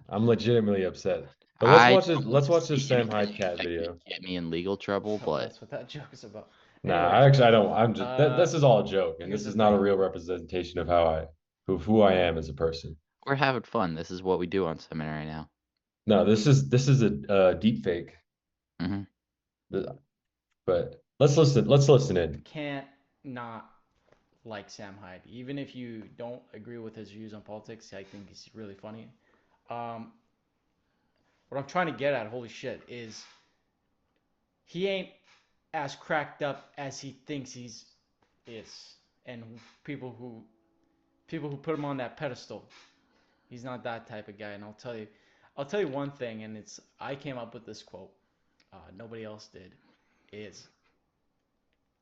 I'm legitimately upset. But let's watch this Sam Hyde cat video. Get me in legal trouble, but that's what that joke is about. Nah, I don't. I'm just this is all a joke, and this is not a real representation of who I am as a person. We're having fun. This is what we do on Seminary now. No, this is a deep fake. Mm-hmm. But let's listen in. Can't not like Sam Hyde, even if you don't agree with his views on politics. I think he's really funny. What I'm trying to get at, holy shit, is he ain't as cracked up as he thinks is, and people who put him on that pedestal, He's not that type of guy, and I'll tell you one thing, and I came up with this quote. Nobody else did.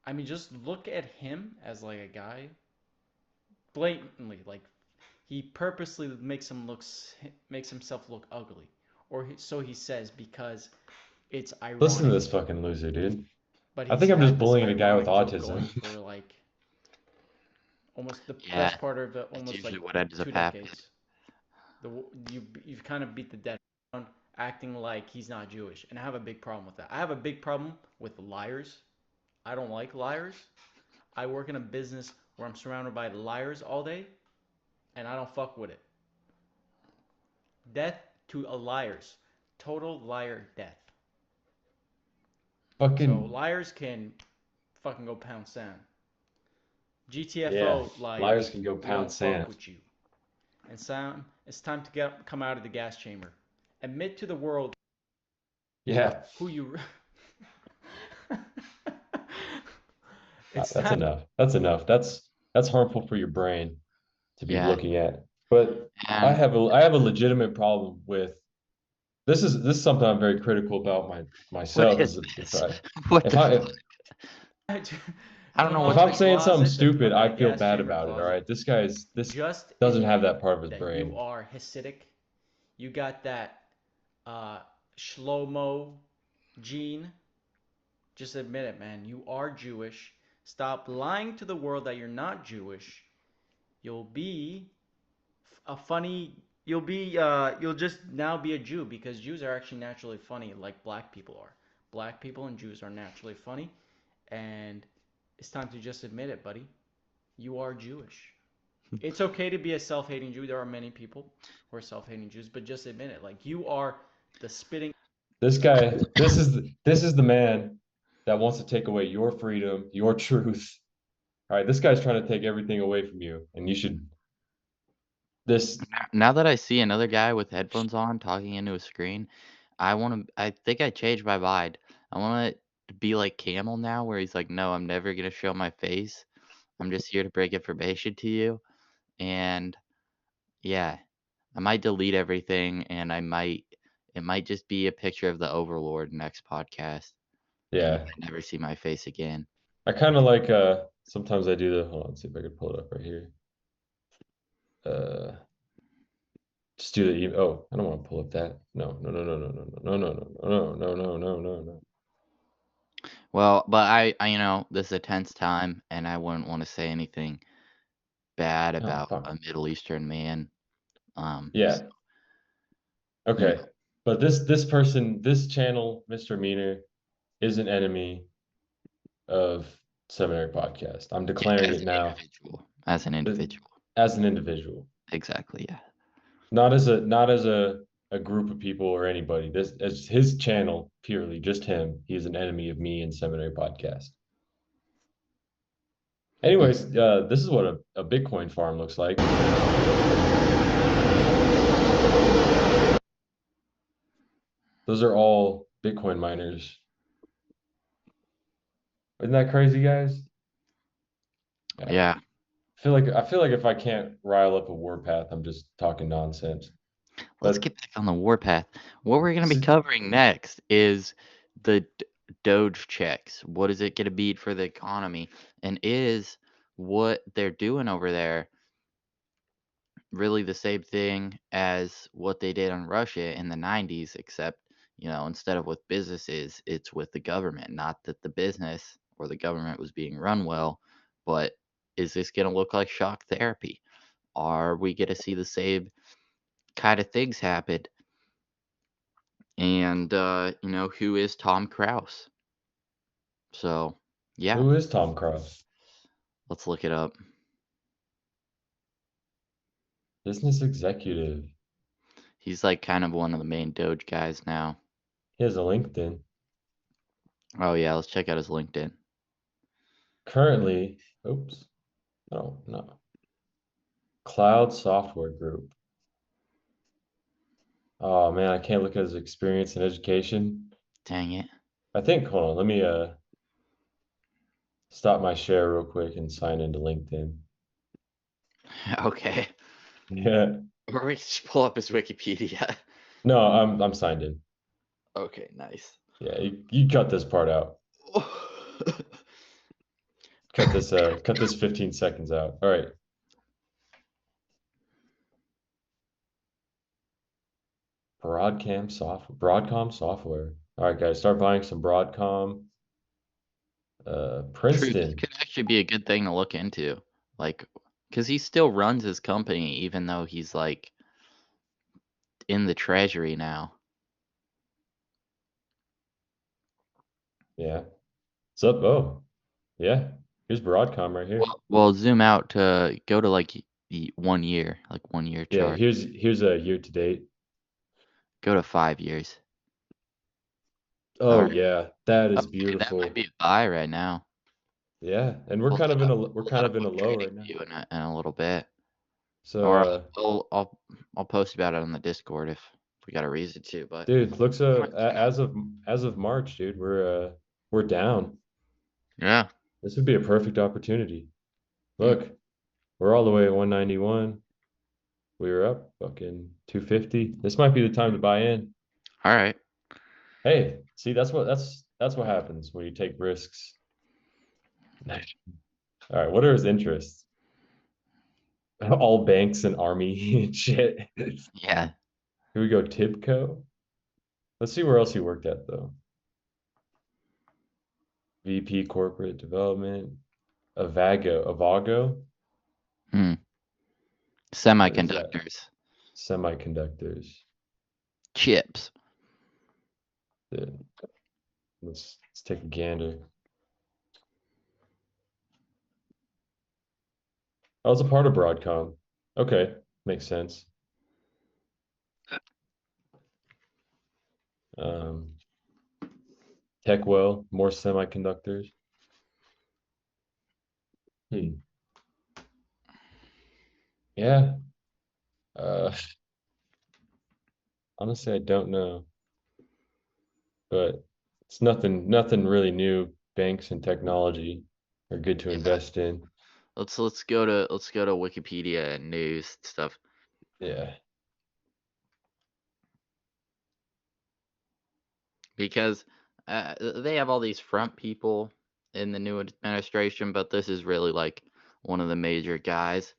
I mean, just look at him as like a guy, blatantly, like he purposely makes himself look ugly, or so he says, because it's ironic. Listen to this fucking loser, dude. But I think I'm just bullying a guy with ironic joke autism. going for like almost the Yeah, best part of that's almost usually like what ends up 2 happening. decades. You've kind of beat the dead horse, acting like he's not Jewish, and I have a big problem with that. I have a big problem with liars. I don't like liars. I work in a business where I'm surrounded by liars all day, and I don't fuck with it. Death to a liars. Total liar death. So liars can fucking go pound sand. GTFO liars can go we pound don't sand. fuck with you. And Sam, it's time to come out of the gas chamber. Admit to the world who you That's enough. That's enough. That's harmful for your brain to be looking at. But And I have a legitimate problem with this is something I'm very critical about myself. What is If this? I What if the I fuck? I don't know if what I'm saying something stupid, I feel bad about it. All right, this just doesn't have admit that part of his that brain. you are Hasidic. You got that Shlomo gene. Just admit it, man. You are Jewish. Stop lying to the world that you're not Jewish. You'll be a funny. You'll just now be a Jew, because Jews are actually naturally funny, like black people are. Black people and Jews are naturally funny, and it's time to just admit it, buddy. You are Jewish. It's okay to be a self-hating Jew. There are many people who are self-hating Jews, but just admit it. Like, you are the spitting. This guy, this is the man that wants to take away your freedom, your truth. All right, this guy's trying to take everything away from you, and you should. Now that I see another guy with headphones on talking into a screen, I think I changed my mind. I want it to be like Camel now, where he's like, no, I'm never gonna show my face. I'm just here to break information to you. And yeah, I might delete everything, and it might just be a picture of the Overlord next podcast. And you Yeah. might never see my face again. I kind of like sometimes I do hold on, see if I can pull it up right here. Just do the I don't want to pull up that. No. Well, but I this is a tense time, and I wouldn't want to say anything bad about a Middle Eastern man. Yeah. Okay. But this person, this channel, Mr. Meaner, is an enemy of Seminary Podcast. I'm declaring it now. As an individual. As an individual. Exactly, yeah. Not as a group of people or anybody. This as his channel, purely just him. He is an enemy of me and Seminary Podcast. Anyways, this is what a Bitcoin farm looks like. Those are all Bitcoin miners. Isn't that crazy, guys? Yeah. I feel like if I can't rile up a warpath, I'm just talking nonsense. Let's get back on the warpath. What we're going to be covering next is the Doge checks. What is it going to be for the economy? And is what they're doing over there really the same thing as what they did on Russia in the 90s, except, instead of with businesses, it's with the government. Not that the business or the government was being run well, but is this going to look like shock therapy? Are we going to see the same kind of things happen? And, who is Tom Kraus? So, yeah. Who is Tom Kraus? Let's look it up. Business executive. He's like kind of one of the main Doge guys now. He has a LinkedIn. Oh, yeah. Let's check out his LinkedIn. Currently, no. Cloud Software Group. Oh man, I can't look at his experience in education. Dang it. Hold on, let me stop my share real quick and sign into LinkedIn. Okay. Yeah. Or we just pull up his Wikipedia. No, I'm signed in. Okay, nice. Yeah, you cut this part out. Cut this 15 seconds out. All right. Broadcom software. All right, guys, start buying some Broadcom. True, this Princeton. could actually be a good thing to look into. Like, because he still runs his company, even though he's like in the treasury now. Yeah. What's up? Oh, yeah. Here's Broadcom right here. Well, zoom out to go to like 1 year, like 1 year Yeah, chart. here's a year to date. Go to 5 years. Oh Alright. yeah, that is Okay, that beautiful. might be a buy right now. Yeah, and we're Pull kind that of in up. a Pull that up on low right now. TradingView in a little bit. So Or I'll post about it on the Discord if we got a reason to. But dude, looks as of March, dude, we're down. yeah, This would be a perfect opportunity. Look, we're all the way at 191. We were up fucking 250. This might be the time to buy in. all right. Hey, see, that's what happens when you take risks. All right, what are his interests? All banks and army and shit. Yeah. Here we go, Tibco. Let's see where else he worked at though. VP Corporate Development, Avago. Semiconductors. Semiconductors. Chips. Yeah. Let's take a gander. Oh, it's a part of Broadcom. Okay, makes sense. Techwell, more semiconductors. Yeah. Honestly, I don't know, but it's nothing really new. Banks and technology are good to invest in. Let's go to Wikipedia and news stuff. Yeah. Because they have all these front people in the new administration, but this is really like one of the major guys.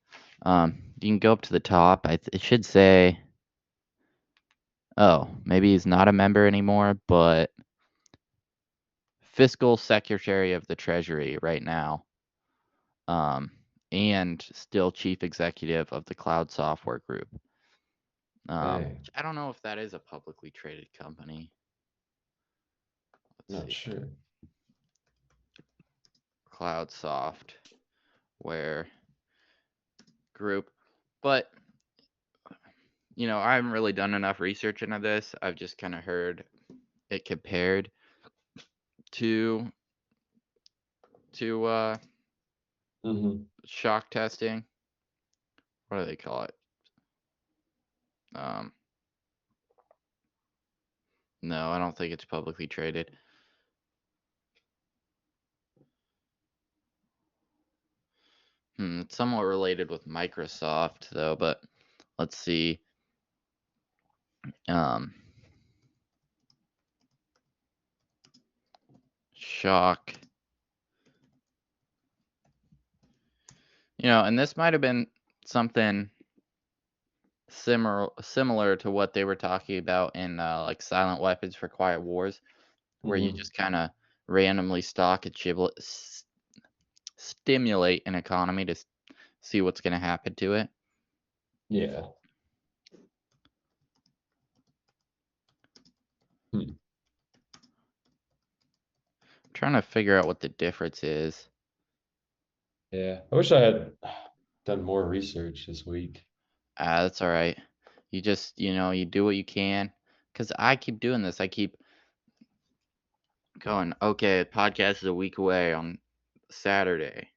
You can go up to the top. It should say, oh, maybe he's not a member anymore, but fiscal secretary of the Treasury right now. And still chief executive of the Cloud Software Group. I don't know if that is a publicly traded company. Not sure. Cloud Software Group. But I haven't really done enough research into this. I've just kind of heard it compared to shock testing. What do they call it? No, I don't think it's publicly traded. It's somewhat related with Microsoft though, but let's see. Shock. And this might have been something similar to what they were talking about in like Silent Weapons for Quiet Wars, where you just kind of randomly stock and stimulate an economy to see what's going to happen to it. Yeah. I'm trying to figure out what the difference is. Yeah, I wish I had done more research this week. That's all right. You just, you do what you can. Because I keep doing this. I keep going, okay, the podcast is a week away on Saturday.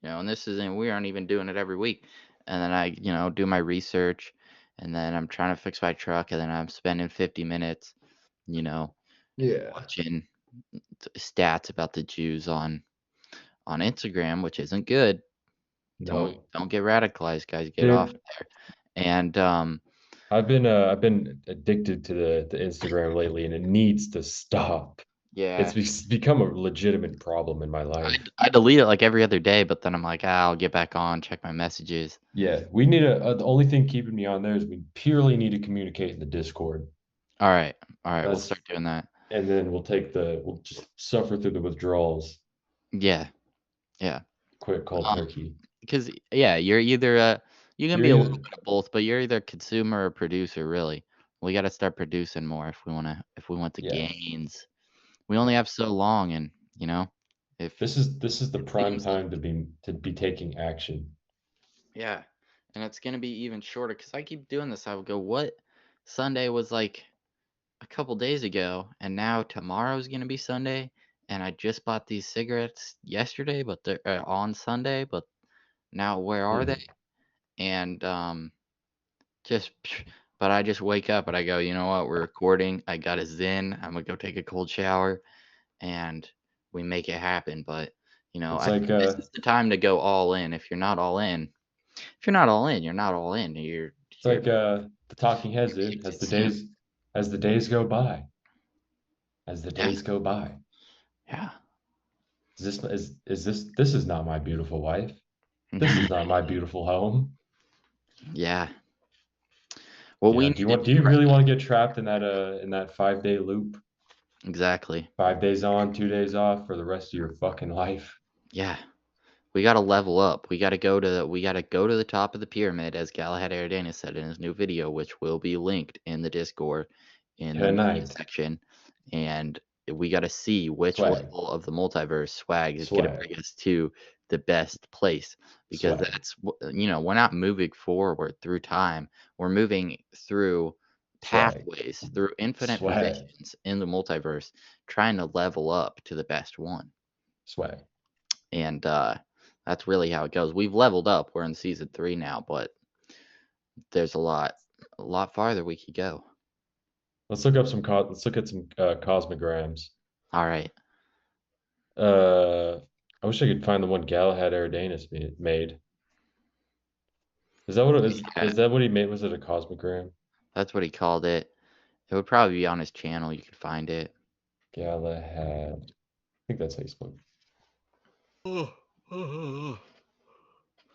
And we aren't even doing it every week. And then I, do my research. And then I'm trying to fix my truck. And then I'm spending 50 minutes, watching stats about the Jews on Instagram, which isn't good. Don't get radicalized, guys. Get off there. And I've been addicted to the Instagram lately, and it needs to stop. yeah, It's become a legitimate problem in my life. I delete it like every other day, but then I'm like, I'll get back on, check my messages. Yeah, we need the only thing keeping me on there is we purely need to communicate in the Discord. All right, we'll That's start doing that. and then we'll just suffer through the withdrawals. Yeah. Quit cold turkey. Because you're either you can You're be a either- little bit of both, but you're either a consumer or producer. Really, we got to start producing more if we want the Yeah. gains. We only have so long, and if This is the it prime seems time to be taking action. yeah, and it's gonna be even shorter because I keep doing this. I would go, what Sunday was like a couple days ago, and now tomorrow's gonna be Sunday, and I just bought these cigarettes yesterday, but they're on Sunday, but now where are they? And but I just wake up and I go, you know what? We're recording. I got a Zen. I'm gonna go take a cold shower, and we make it happen. But It's I like think this is the time to go all in. If you're not all in, you're not all in. It's like the Talking Heads, dude. As the days go by, Yeah. Is this is not my beautiful wife. This is not my beautiful home. Yeah. Well, do you really want to get trapped in that 5-day loop? Exactly. 5 days on, 2 days off for the rest of your fucking life. Yeah. We got to level up. We got to go to the top of the pyramid, as Galahad Airdanis said in his new video, which will be linked in the Discord in the media section. And we got to see which level of the multiverse swag is going to bring us to the best place, because that's we're not moving forward through time. We're moving through pathways, through infinite positions in the multiverse, trying to level up to the best one. Swag. And that's really how it goes. We've leveled up. We're in season 3 now, but there's a lot farther we could go. Let's look at some cosmograms. All right. I wish I could find the one Galahad Airdanis made. Is that what it is? Is that what he made? Was it a cosmogram? That's what he called it. It would probably be on his channel. You could find it. Galahad. I think that's how you spell it.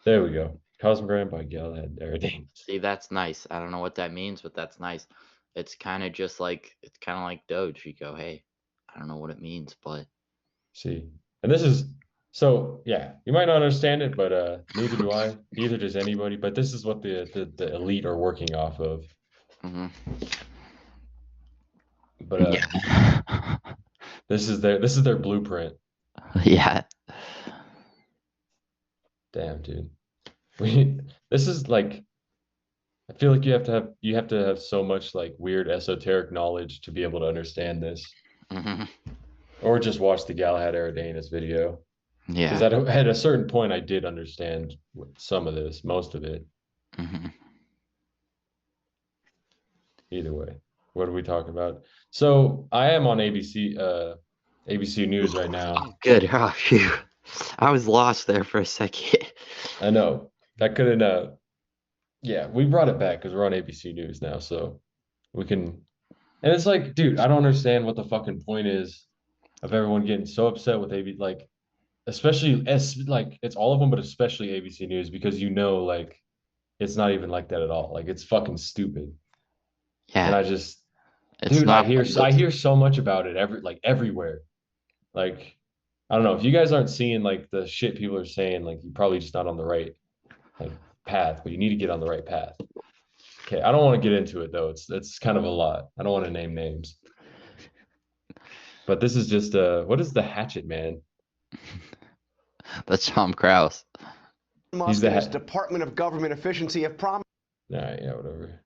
There we go. Cosmogram by Galahad Airdanis. See, that's nice. I don't know what that means, but that's nice. It's kind of like Doge. You go, hey, I don't know what it means, but see. And this is so yeah, you might not understand it, but neither do I. Neither does anybody. But this is what the elite are working off of. Mm-hmm. But yeah. this is their blueprint. Yeah. Damn, dude. This is like, I feel like you have to have so much like weird esoteric knowledge to be able to understand this. Mm-hmm. Or just watch the Galahad Airdanis video. Yeah. Because at a certain point, I did understand some of this, most of it. Mm-hmm. Either way, what are we talking about? So I am on ABC News right now. Oh, good. Oh, phew. I was lost there for a second. I know that couldn't. Yeah, we brought it back because we're on ABC News now, so we can. And it's like, dude, I don't understand what the fucking point is of everyone getting so upset with ABC, like, especially like it's all of them, but especially ABC News, because like it's not even like that at all. Like it's fucking stupid. Yeah. And I hear so much about it everywhere. Like, I don't know if you guys aren't seeing like the shit people are saying, like you're probably just not on the right like path, but you need to get on the right path. Okay, I don't want to get into it though. It's kind of a lot. I don't want to name names. But this is just what is the Hatchet Man? That's Tom Cruise. Musk and his Department of Government Efficiency have promised. All right, yeah, whatever.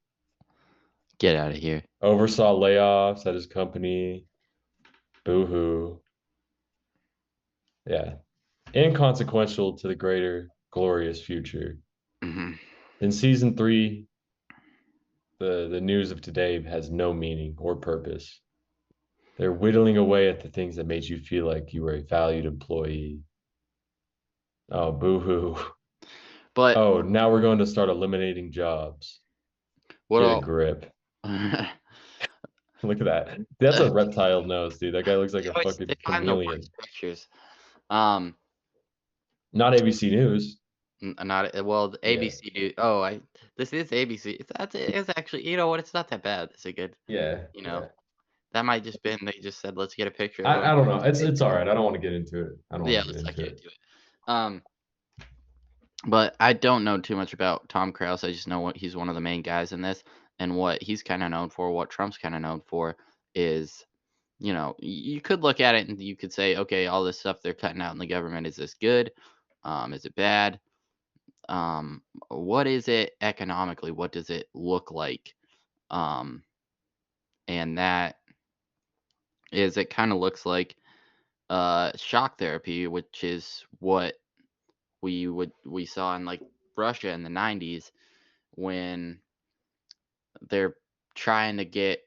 Get out of here. Oversaw layoffs at his company. Boo-hoo. Yeah. Inconsequential to the greater glorious future. Mm-hmm. In season 3, the news of today has no meaning or purpose. They're whittling away at the things that made you feel like you were a valued employee. Oh, boo-hoo. But now we're going to start eliminating jobs. What Get a all? grip. Look at that. That's a reptile nose, dude. That guy looks like a fucking They find the chameleon. worst pictures. Um, Not ABC News. not well. The Yeah. ABC do. Oh, this is ABC. It's actually. You know what? It's not that bad. It's a good. Yeah. You know, Yeah. that might just been they just said let's get a picture. I don't know. It's all right. I don't want to get into it. I don't Yeah, want to let's get not into get it. into it. But I don't know too much about Tom Cruise. I just know what he's one of the main guys in this, and what he's kind of known for, what Trump's kind of known for, is, you could look at it and you could say, okay, all this stuff they're cutting out in the government, is this good? Is it bad? What is it economically? What does it look like? And that is, it kind of looks like shock therapy, which is what we saw in like Russia in the 90s, when they're trying to get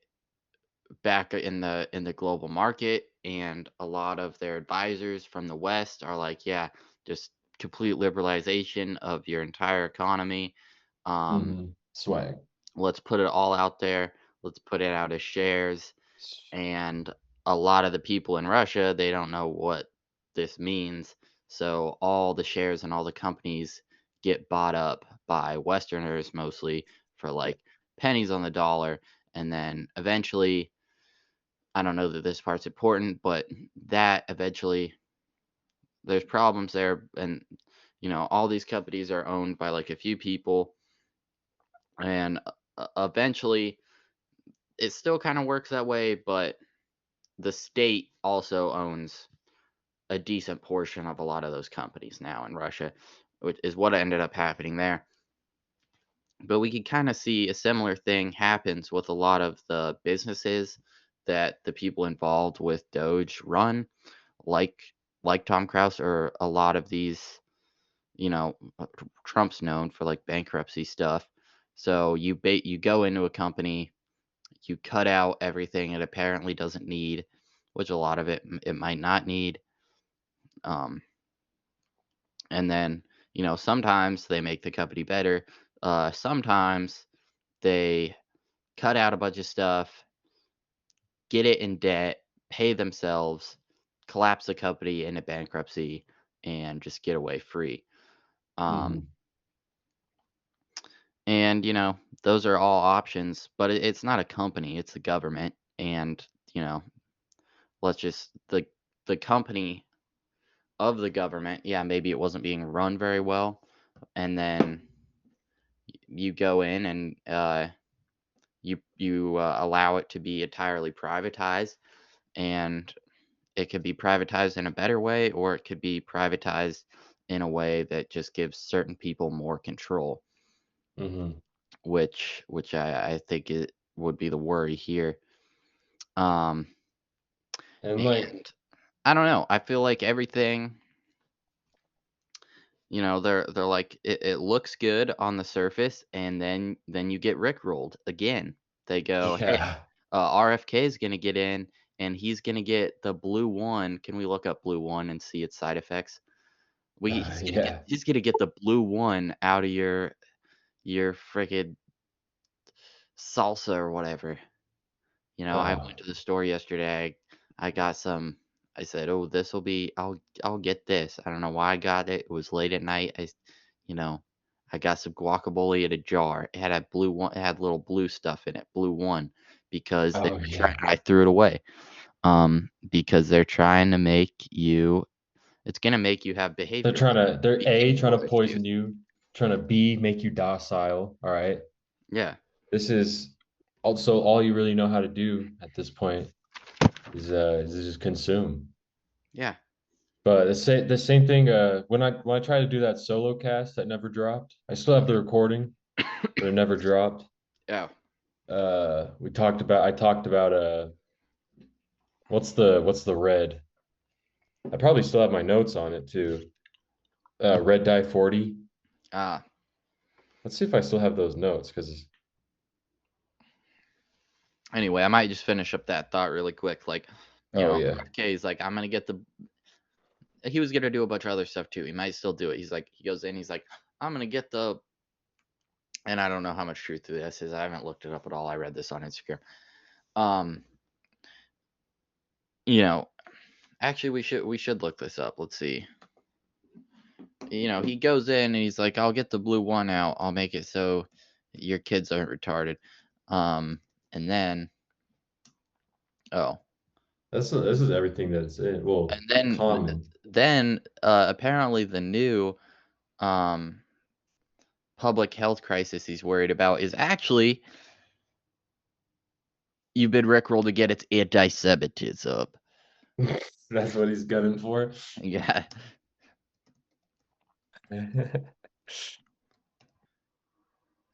back in the global market, and a lot of their advisors from the West are like, yeah, just complete liberalization of your entire economy. Swag. Let's put it all out there. Let's put it out as shares. And a lot of the people in Russia, they don't know what this means. So all the shares and all the companies get bought up by Westerners mostly for like pennies on the dollar. And then eventually, I don't know that this part's important, but that eventually there's problems there. And, all these companies are owned by like a few people. And eventually it still kind of works that way, but the state also owns a decent portion of a lot of those companies now in Russia, which is what ended up happening there. But we could kind of see a similar thing happens with a lot of the businesses that the people involved with Doge run, like Tom Cruise, or a lot of these, Trump's known for like bankruptcy stuff. So you go into a company, you cut out everything it apparently doesn't need, which a lot of it might not need. And then, sometimes they make the company better. Sometimes they cut out a bunch of stuff, get it in debt, pay themselves, collapse the company into bankruptcy, and just get away free. And, those are all options, but it's not a company, it's the government. And, let's just, the company of the government, yeah, maybe it wasn't being run very well. And then you go in and you allow it to be entirely privatized, and it could be privatized in a better way, or it could be privatized in a way that just gives certain people more control, which I think it would be the worry here. And I don't know. I feel like everything, they're like, it looks good on the surface, and then you get rickrolled again. They go, hey, RFK is going to get in, and he's going to get the blue one. Can we look up blue one and see its side effects? He's going to get the blue one out of your freaking salsa or whatever. I went to the store yesterday. I got some. I said, "Oh, this will be. I'll get this." I don't know why I got it. It was late at night. I got some guacamole in a jar. It had a blue one. It had little blue stuff in it. Blue one, because I threw it away. Because they're trying to make you. It's gonna make you have behavior. They're trying to poison you, trying to make you docile. All right. Yeah. This is also all you really know how to do at this point is just consume. Yeah. But the same thing. When I tried to do that solo cast that never dropped, I still have the recording, but it never dropped. Yeah. I talked about what's the red? I probably still have my notes on it too. Red dye 40. Let's see if I still have those notes, because anyway, I might just finish up that thought really quick. Like, okay, he's like, I'm gonna get the. He was gonna do a bunch of other stuff too. He might still do it. He goes in. He's like, I'm gonna get the and I don't know how much truth to this is. I haven't looked it up at all. I read this on Instagram. Um, you know, actually, we should look this up. Let's see. You know, he goes in and he's like, "I'll get the blue one out. I'll make it so your kids aren't retarded." And then, oh, This is everything that's it. Well, and common. then apparently the new public health crisis he's worried about is actually you've been rickrolled to get its anti-Semitism. That's what he's gunning for. Yeah.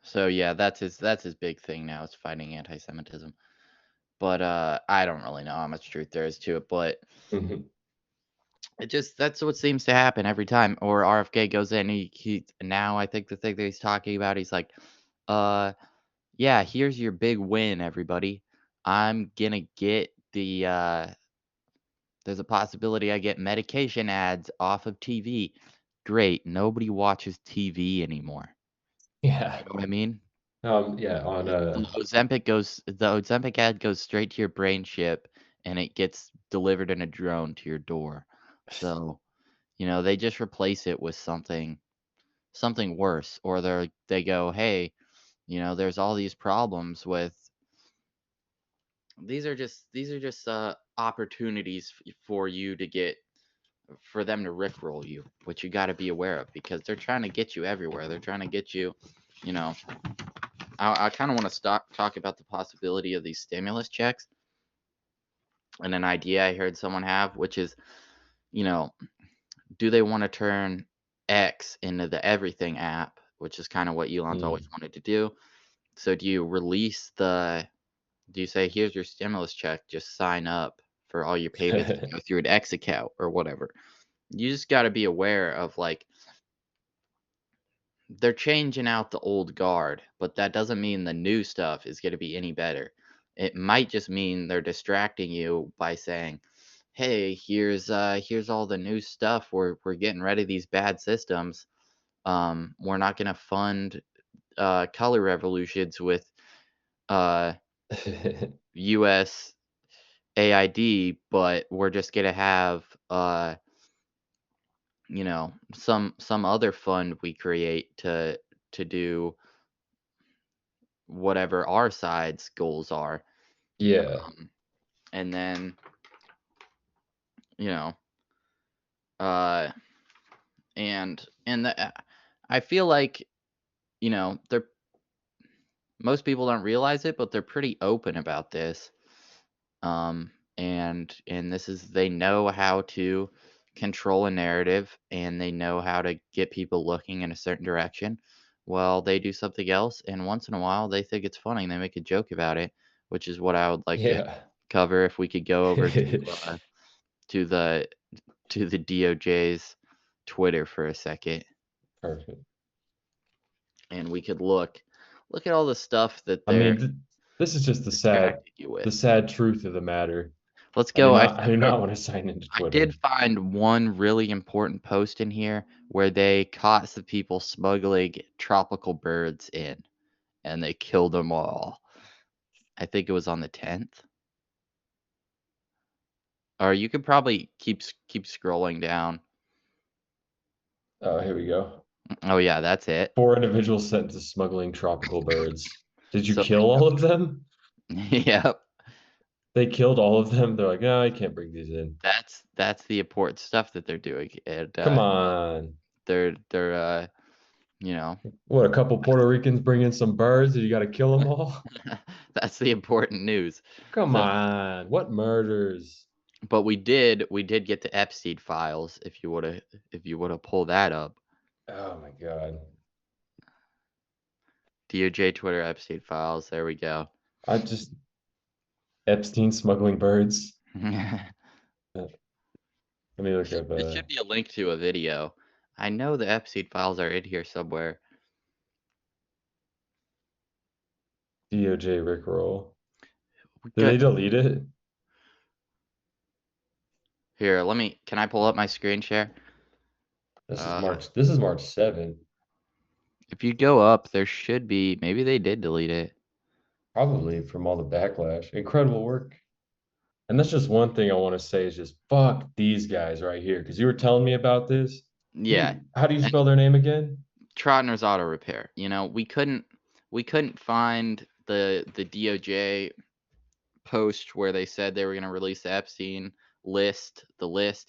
So yeah, that's his big thing now is fighting anti-Semitism. But I don't really know how much truth there is to it, but that's what seems to happen every time. Or RFK goes in, he now I think the thing that he's talking about, he's like, yeah, here's your big win, everybody. I'm gonna get the there's a possibility I get medication ads off of TV. Great, nobody watches TV anymore. Yeah. You know what I mean? Yeah, on The Ozempic ad goes straight to your brain chip and it gets delivered in a drone to your door. So, you know, they just replace it with something worse, or they go, "Hey, you know, there's all these problems with these are just opportunities for you to get for them to rickroll you, which you got to be aware of because they're trying to get you everywhere. They're trying to get you, you know, I kind of want to talk about the possibility of these stimulus checks and an idea I heard someone have, which is, you know, do they want to turn X into the everything app, which is kind of what Elon's always wanted to do. So do you say, here's your stimulus check, just sign up for all your payments to go through an X account or whatever. You just got to be aware of like, they're changing out the old guard, but that doesn't mean the new stuff is going to be any better. It might just mean they're distracting you by saying, "Hey, here's all the new stuff. We're getting rid of these bad systems. We're not going to fund color revolutions with US AID, but we're just going to have you know, some other fund we create to do whatever our side's goals are." Yeah. And then, you know, uh, and I feel like, you know, most people don't realize it, but they're pretty open about this. And this is, they know how to control a narrative and they know how to get people looking in a certain direction. Well, they do something else, and once in a while they think it's funny and they make a joke about it, which is what I would like to cover if we could go over to the DOJ's Twitter for a second. Perfect. And we could look at all the stuff that I mean, this is just the sad truth of the matter. Let's go. I do not want to sign into Twitter. I did find one really important post in here where they caught some people smuggling tropical birds in, and they killed them all. I think it was on the 10th. Or you could probably keep scrolling down. Oh, here we go. Oh yeah, that's it. 4 individuals sentenced to smuggling tropical birds. Did you kill all of them? Yep. They killed all of them. They're like, no, I can't bring these in. That's the important stuff that they're doing. And, come on. They're you know. What, a couple Puerto Ricans bring in some birds and you got to kill them all? That's the important news. Come on. What murders? But we did get the Epstein files if you would have pulled that up. Oh my god. DOJ Twitter Epstein files. There we go. Epstein smuggling birds. Let me look up. There should be a link to a video. I know the Epstein files are in here somewhere. DOJ Rickroll. Did they delete it? Here, can I pull up my screen share? This is March 7th. If you go up, there should be. Maybe they did delete it. Probably from all the backlash. Incredible work. And that's just one thing I want to say is just fuck these guys right here. Because you were telling me about this. Yeah. How do you spell their name again? Trotner's Auto Repair. You know, we couldn't find the DOJ post where they said they were going to release the Epstein list,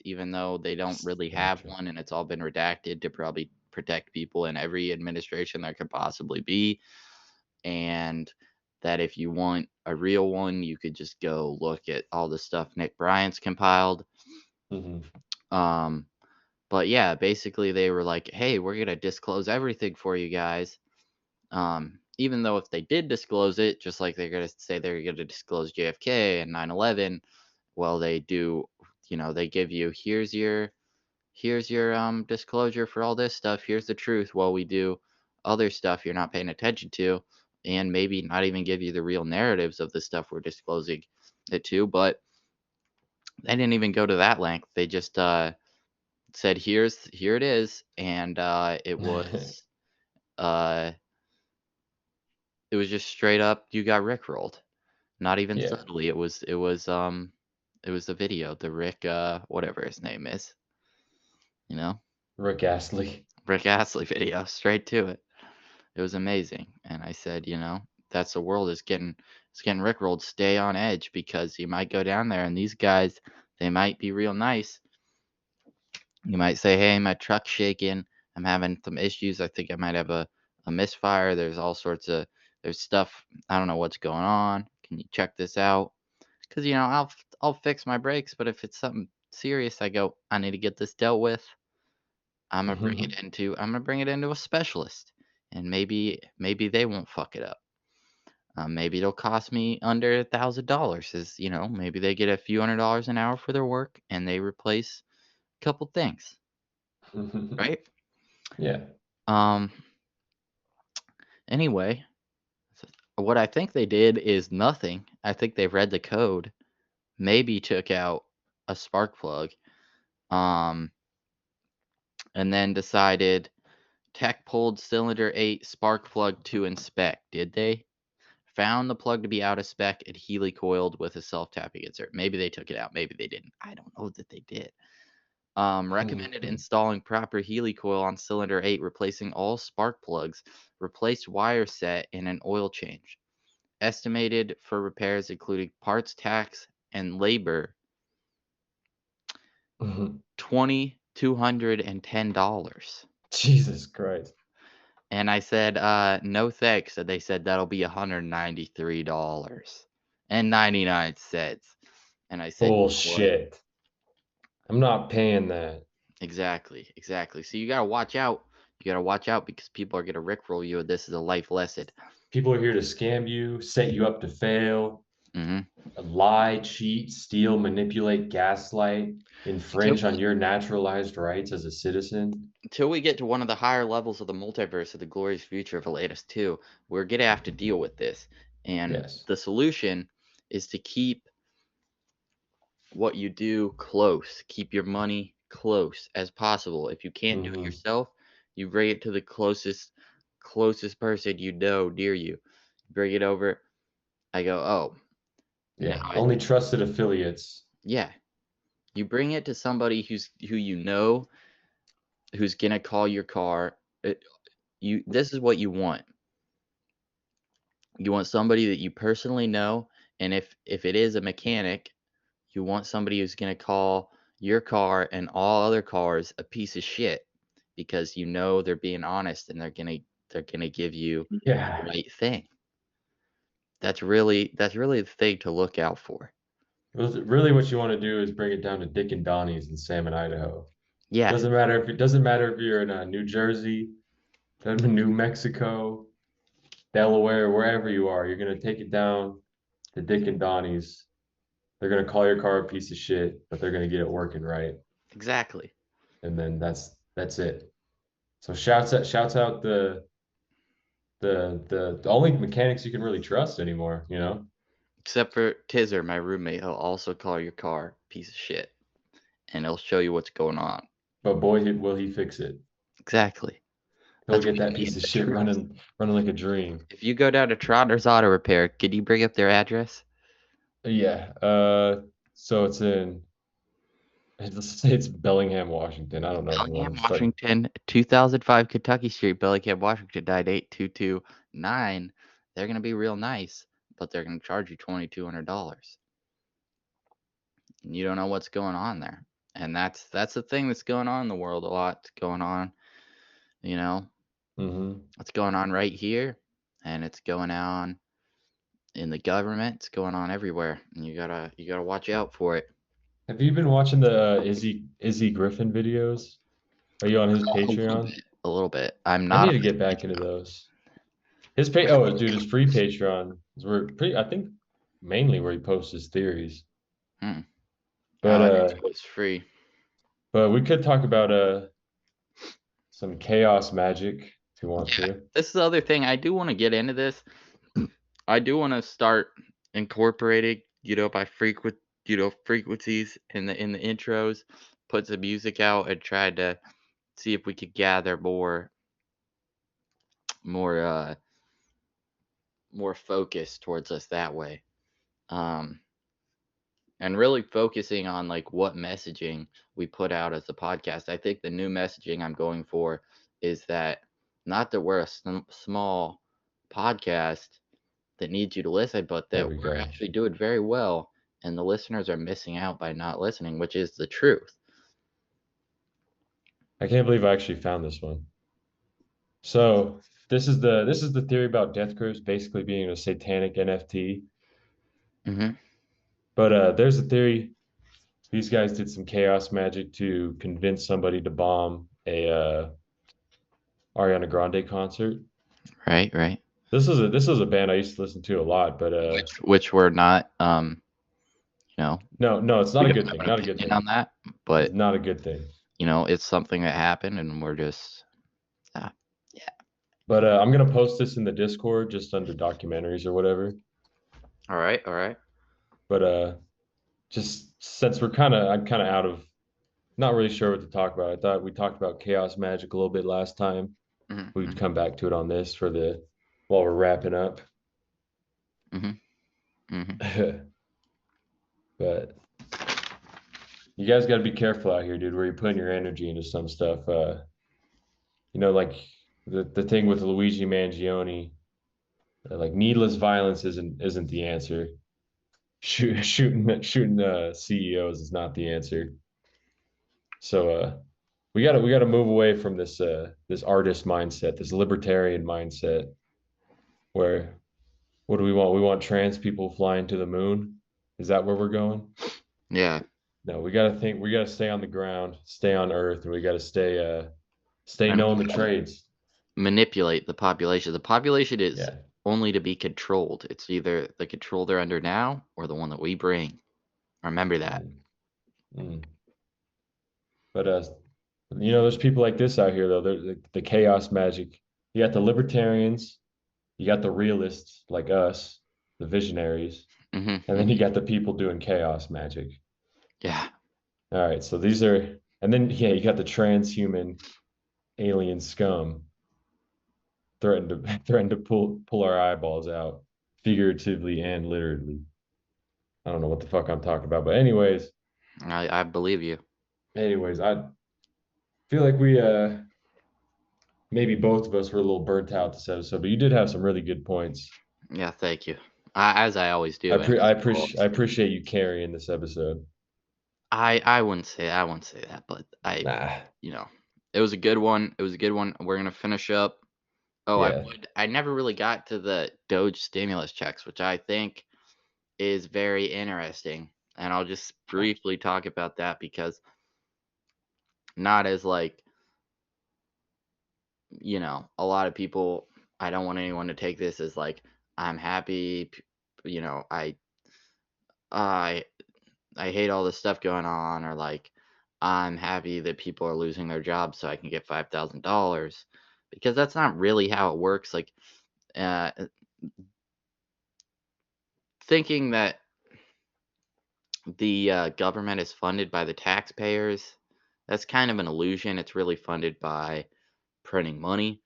even though they don't really have one, and it's all been redacted to probably protect people in every administration there could possibly be. And that if you want a real one, you could just go look at all the stuff Nick Bryant's compiled. But yeah, basically they were like, hey, we're going to disclose everything for you guys. Even though if they did disclose it, just like they're going to say they're going to disclose JFK and 9/11, well, they do, they give you, here's your disclosure for all this stuff. Here's the truth. Well, we do other stuff you're not paying attention to, and maybe not even give you the real narratives of the stuff we're disclosing it to. But they didn't even go to that length. They just said, here it is, and it was it was just straight up, you got rickrolled. Not even subtly. It was the video, the Rick whatever his name is. Rick Astley. Rick Astley video, straight to it. It was amazing. And I said, that's the world is getting rickrolled. Stay on edge, because you might go down there and these guys, they might be real nice. You might say, hey, my truck's shaking. I'm having some issues. I think I might have a misfire. There's all sorts of, there's stuff. I don't know what's going on. Can you check this out? Because, I'll fix my brakes. But if it's something serious, I go, I need to get this dealt with. I'm gonna bring it into a specialist, and maybe they won't fuck it up. Maybe it'll cost me under $1,000. Maybe they get a few $100s an hour for their work, and they replace a couple things, right? Yeah. Anyway, what I think they did is nothing. I think they read the code, maybe took out a spark plug, and then decided tech pulled cylinder 8 spark plug to inspect. Did they? Found the plug to be out of spec and Healy coiled with a self-tapping insert. Maybe they took it out. Maybe they didn't. I don't know that they did. Recommended installing proper Healy coil on cylinder 8, replacing all spark plugs, replaced wire set, and an oil change. Estimated for repairs including parts, tax, and labor, $2,210. Jesus Christ. And I said, no thanks. And they said that'll be $193.99. And I said, bullshit. I'm not paying that. Exactly. So you gotta watch out. Because people are gonna rickroll you, and this is a life lesson. People are here to scam you, set you up to fail, lie, cheat, steal, manipulate, gaslight, infringe on your naturalized rights as a citizen. Until we get to one of the higher levels of the multiverse of the glorious future of Atlantis 2, we're gonna have to deal with this. And the solution is to keep what you do close. Keep your money close as possible. If you can't do it yourself, you bring it to the closest person near you. Bring it over. I go, oh. Yeah, only trusted affiliates. Yeah. You bring it to somebody who's gonna call your car. This is what you want. You want somebody that you personally know, and if it is a mechanic, you want somebody who's gonna call your car and all other cars a piece of shit, because they're being honest and they're gonna give you the right thing. That's really the thing to look out for. Really, what you want to do is bring it down to Dick and Donnie's in Salmon, Idaho. Yeah. Doesn't matter if you're in New Jersey, New Mexico, Delaware, wherever you are. You're gonna take it down to Dick and Donnie's. They're gonna call your car a piece of shit, but they're gonna get it working right. Exactly. And then that's it. So shouts out the only mechanics you can really trust anymore, Except for Tizer, my roommate. He'll also call your car a piece of shit, and he'll show you what's going on. But boy, will he fix it. Exactly. Go get that piece of shit running like a dream. If you go down to Trotter's Auto Repair, could you bring up their address? Yeah. So let's say it's Bellingham, Washington. I don't know. Bellingham, Washington, 2005 Kentucky Street, Bellingham, Washington, 98229. They're gonna be real nice, but they're gonna charge you $2,200. You don't know what's going on there, and that's the thing that's going on in the world. A lot going on, you know. What's going on right here, and it's going on in the government. It's going on everywhere, and you gotta watch out for it. Have you been watching the Izzy Griffin videos? Are you on his Patreon? A little bit. I'm not. I need to get back into those. His his free Patreon is I think mainly where he posts his theories. But it's free. But we could talk about some chaos magic if you want to. This is the other thing. I do want to get into this. I do want to start incorporating, by frequencies in the intros, put some music out and try to see if we could gather more focus towards us that way. And really focusing on like what messaging we put out as a podcast. I think the new messaging I'm going for is that not that we're a small podcast that needs you to listen, but that we're actually doing very well, and the listeners are missing out by not listening, which is the truth. I can't believe I actually found this one. So this is the theory about Death Grips basically being a satanic NFT. But there's a theory. These guys did some chaos magic to convince somebody to bomb a Ariana Grande concert. Right. This is a band I used to listen to a lot, but which we're not. No, it's not a good thing. Not a good thing on that, but it's not a good thing. It's something that happened, and we're just. But I'm gonna post this in the Discord just under documentaries or whatever. All right. But just since I'm kind of out of, not really sure what to talk about. I thought we talked about chaos magic a little bit last time. We'd come back to it on this while we're wrapping up. But you guys got to be careful out here, dude, where you're putting your energy into some stuff. Like the thing with Luigi Mangione, like needless violence isn't the answer. Shooting CEOs is not the answer. So we gotta move away from this artist mindset, this libertarian mindset, where what do we want? We want trans people flying to the moon. Is that where we're going? Yeah. No, we gotta stay on the ground, stay on Earth, and we gotta stay knowing the trades. Manipulate the population. The population is only to be controlled. It's either the control they're under now or the one that we bring. Remember that. But there's people like this out here though. They're the chaos magic. You got the libertarians, you got the realists like us, the visionaries, and then you got the people doing chaos magic. Yeah. All right. So these are, and then you got the transhuman alien scum threatened to pull our eyeballs out, figuratively and literally. I don't know what the fuck I'm talking about, but anyways. I believe you. Anyways, I feel like we maybe both of us were a little burnt out this episode, but you did have some really good points. Yeah, thank you. As I always do. I appreciate you carrying this episode. I wouldn't say that, but it was a good one. We're gonna finish up. I never really got to the Doge stimulus checks, which I think is very interesting, and I'll just briefly talk about that because not as like a lot of people. I don't want anyone to take this as like I'm happy. I hate all this stuff going on, or like I'm happy that people are losing their jobs so I can get $5,000, because that's not really how it works. Like thinking that the government is funded by the taxpayers, that's kind of an illusion. It's really funded by printing money.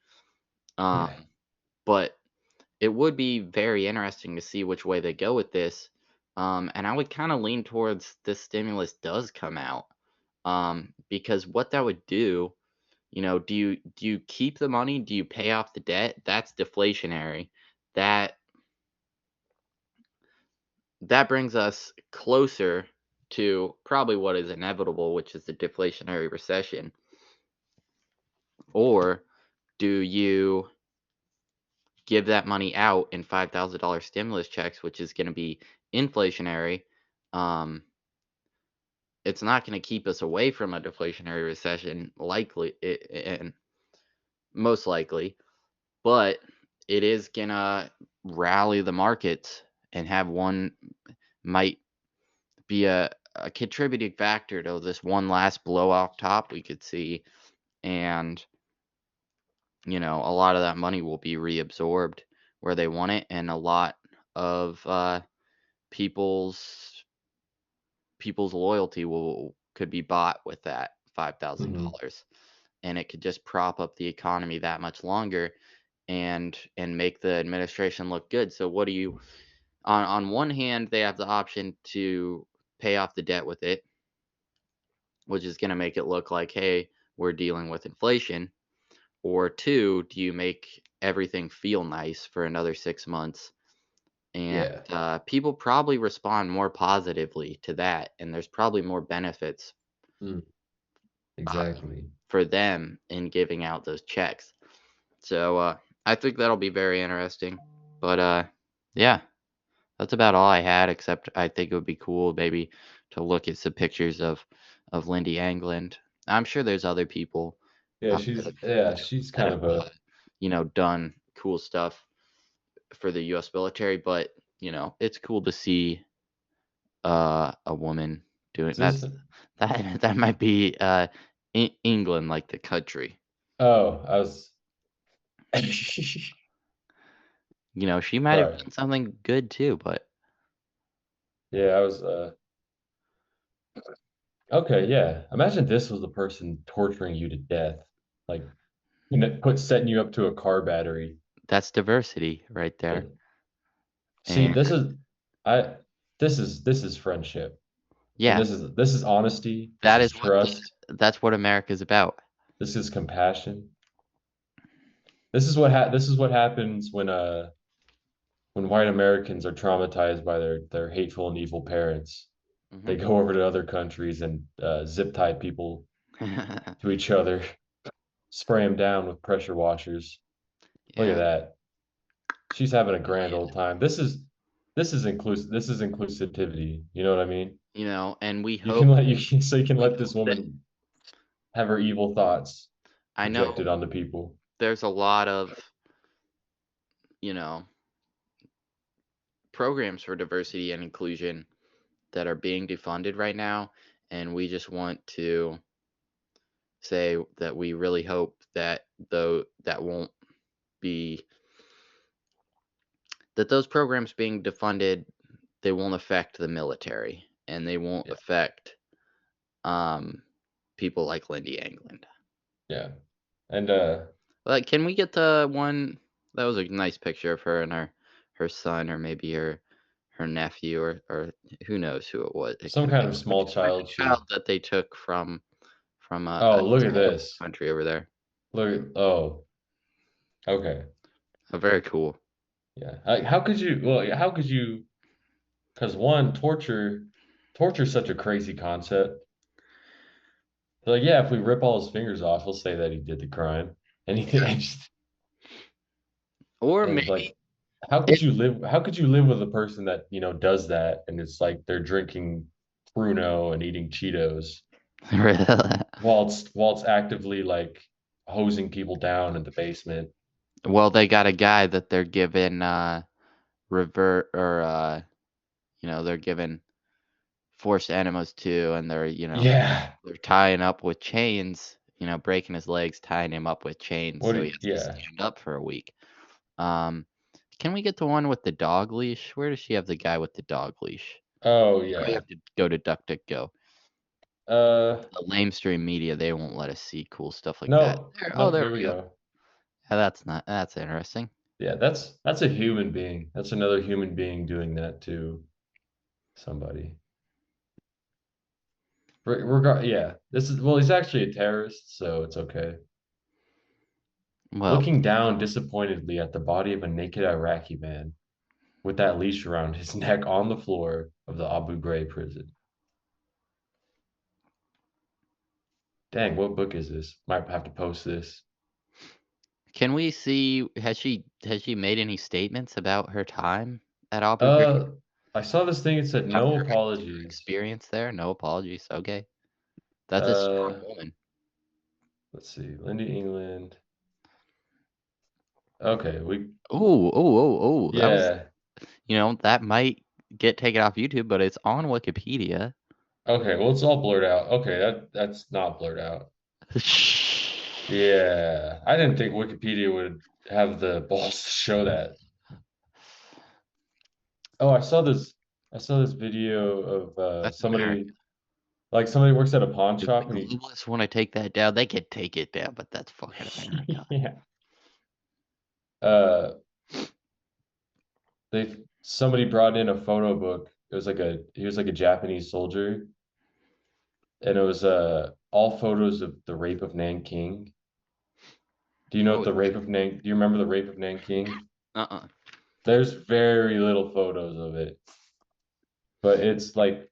Um, but it would be very interesting to see which way they go with this. And I would kind of lean towards this stimulus does come out. Because what that would do, do you keep the money? Do you pay off the debt? That's deflationary. That that brings us closer to probably what is inevitable, which is the deflationary recession. Or do you give that money out in $5,000 stimulus checks, which is going to be inflationary? Um, it's not going to keep us away from a deflationary recession, likely, and most likely, but it is going to rally the markets and might be a contributing factor to this one last blow off top we could see. And, a lot of that money will be reabsorbed where they want it. And a lot of people's loyalty could be bought with that $5,000. And it could just prop up the economy that much longer and make the administration look good. So what do you on one hand, they have the option to pay off the debt with it, which is going to make it look like, hey, we're dealing with inflation. Or two, do you make everything feel nice for another 6 months? And people probably respond more positively to that, and there's probably more benefits Exactly. for them in giving out those checks. So I think that'll be very interesting. But yeah, that's about all I had, except I think it would be cool maybe to look at some pictures of Lindy England. I'm sure there's other people Yeah, that she's that kind have of a done cool stuff for the U.S. military, but it's cool to see a woman doing this. that might be England, like the country. Oh, I was. She might have Sorry. done something good too, but Yeah, I was. Okay, yeah. Imagine this was the person torturing you to death, like setting you up to a car battery. that's diversity right there. See, And I this is friendship. yeah, And this is honesty. This that is is trust. that's what America's about. This is compassion. This is what happens when white Americans are traumatized by their hateful and evil parents. They Mhm. go over to other countries and zip tie people to each other, spray them down with pressure washers. Look at Yeah. that. She's having a grand old time. This is inclusivity. You know what I mean? And we You hope can let you can let this that woman have her evil thoughts I know projected onto people. there's a lot of, you know, programs for diversity and inclusion that are being defunded right now, and we just want to say that we really hope that that won't be that those programs being defunded, they won't affect the military and they won't affect people like Lindy England. Yeah. And Like, can we get the one that was a nice picture of her and her son, or maybe her nephew, or who knows who it was? It some could kind be of small child. a child that they took from Oh, a look at this. country over there. Oh, okay. Very cool. Yeah. How could you? Well, how could you? Because one, torture is such a crazy concept. Like, yeah, if we rip all his fingers off, he'll say that he did the crime, and he did. Or And maybe like, how could you live? How could you live with a person that does that, and it's like they're drinking Pruno and eating Cheetos whilst actively like hosing people down in the basement. well, they got a guy that they're giving revert or they're giving forced enemas to, and they're Yeah. they're tying up with chains, breaking his legs, tying him up with chains, so he has to Yeah. stand up for a week. Can we get the one with the dog leash? Where does she have the guy with the dog leash? Oh We yeah. have to go to DuckDuckGo. Uh The lamestream media, they won't let us see cool stuff like that. no, There, oh, nope, there here we we go. go. That's interesting. Yeah, that's a human being. That's another human being doing that to somebody. Yeah, he's actually a terrorist, so it's okay. Well, Looking down disappointedly at the body of a naked Iraqi man with that leash around his neck on the floor of the Abu Ghraib prison. Dang, what book is this? Might have to post this. can we see? Has she made any statements about her time at Abu Ghraib? I saw this thing. It said About no her apologies. experience there? No apologies. Okay, that's a Uh, strong woman. let's see, Lindy England. Okay, Oh! That was, yeah. that might get taken off YouTube, but it's on Wikipedia. Okay, well, it's all blurred out. Okay, that's not blurred out. Yeah, I didn't think Wikipedia would have the balls to show that. Oh, I saw this. I saw this video of That's America. somebody, like somebody works at a pawn If shop, the and he, globalists want to take that down, they can take it down, but that's fucking America. yeah, uh, somebody brought in a photo book. It was like he was like a Japanese soldier, and it was all photos of the rape of Nanking. Do you know what the rape of Nanking? Do you remember the rape of Nanking? There's very little photos of it, but it's like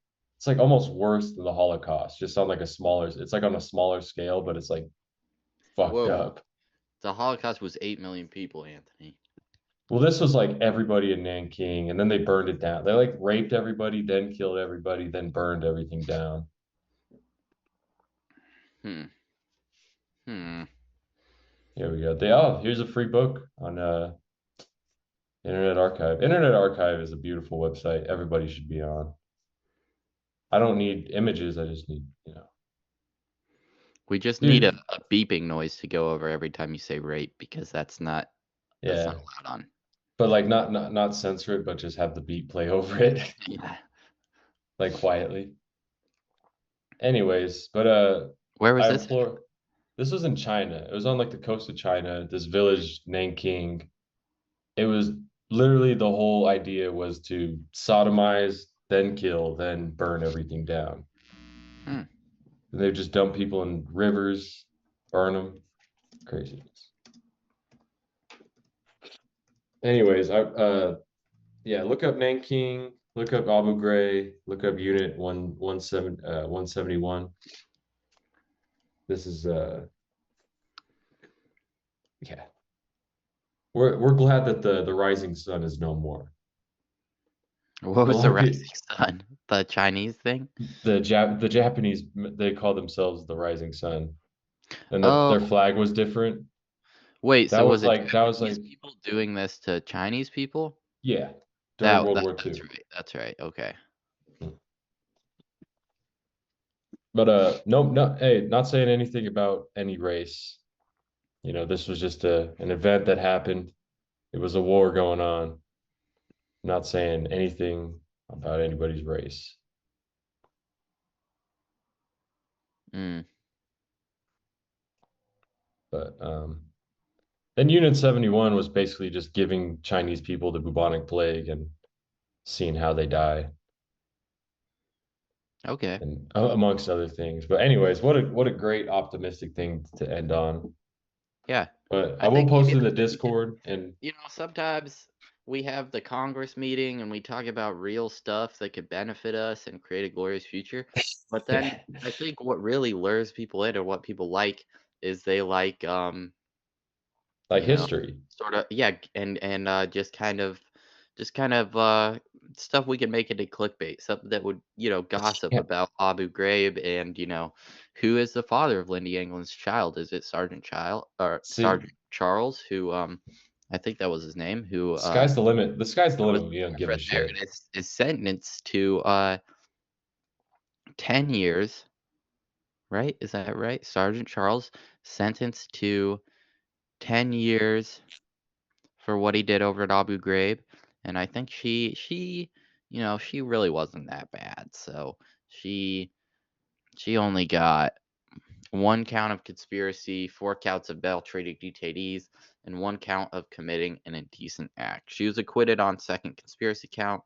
almost worse than the Holocaust, just on like a smaller. It's like on a smaller scale, but it's like fucked up. The Holocaust was 8 million people, Anthony. Well, this was like everybody in Nanking, and then they burned it down. They like raped everybody, then killed everybody, then burned everything down. Here we go. Here's a free book on Internet Archive. Internet Archive is a beautiful website. Everybody should be on. I don't need images. I just need, We just need a beeping noise to go over every time you say rape, because that's not allowed on. But like not censor it, but just have the beat play over it. Yeah. Like quietly. Anyways, but where was this? This was in China. It was on like the coast of China, this village Nanking. It was literally, the whole idea was to sodomize, then kill, then burn everything down. They just dump people in rivers, burn them. Craziness. Anyways, look up Nanking, look up Abu Ghraib, look up Unit 171. This is We're glad that the rising sun is no more. What was the rising sun? The Chinese thing? The Japanese, they call themselves the rising sun, and their flag was different. Wait, so was it Japanese people doing this to Chinese people? Yeah, during World War II. That's right. Okay. But no, hey, not saying anything about any race. This was just an event that happened. It was a war going on. Not saying anything about anybody's race. But then Unit 71 was basically just giving Chinese people the bubonic plague and seeing how they die. Okay. And amongst other things. But anyways, what a great optimistic thing to end on. Yeah. But I will post in the Discord, and sometimes we have the Congress meeting and we talk about real stuff that could benefit us and create a glorious future. But then I think what really lures people in, or what people like, is they like history. Sort of, yeah, and just kind of stuff we can make into clickbait, something that would, gossip about Abu Ghraib, and who is the father of Lindy England's child? Is it Sergeant Charles, who I think that was his name, who sky's the limit. The sky's the limit. We don't give a shit. And is sentenced to 10 years, right? Is that right? Sergeant Charles sentenced to 10 years for what he did over at Abu Ghraib, and I think she really wasn't that bad. So she only got 1 count of conspiracy, 4 counts of maltreating detainees, and 1 count of committing an indecent act. She was acquitted on 2nd conspiracy count.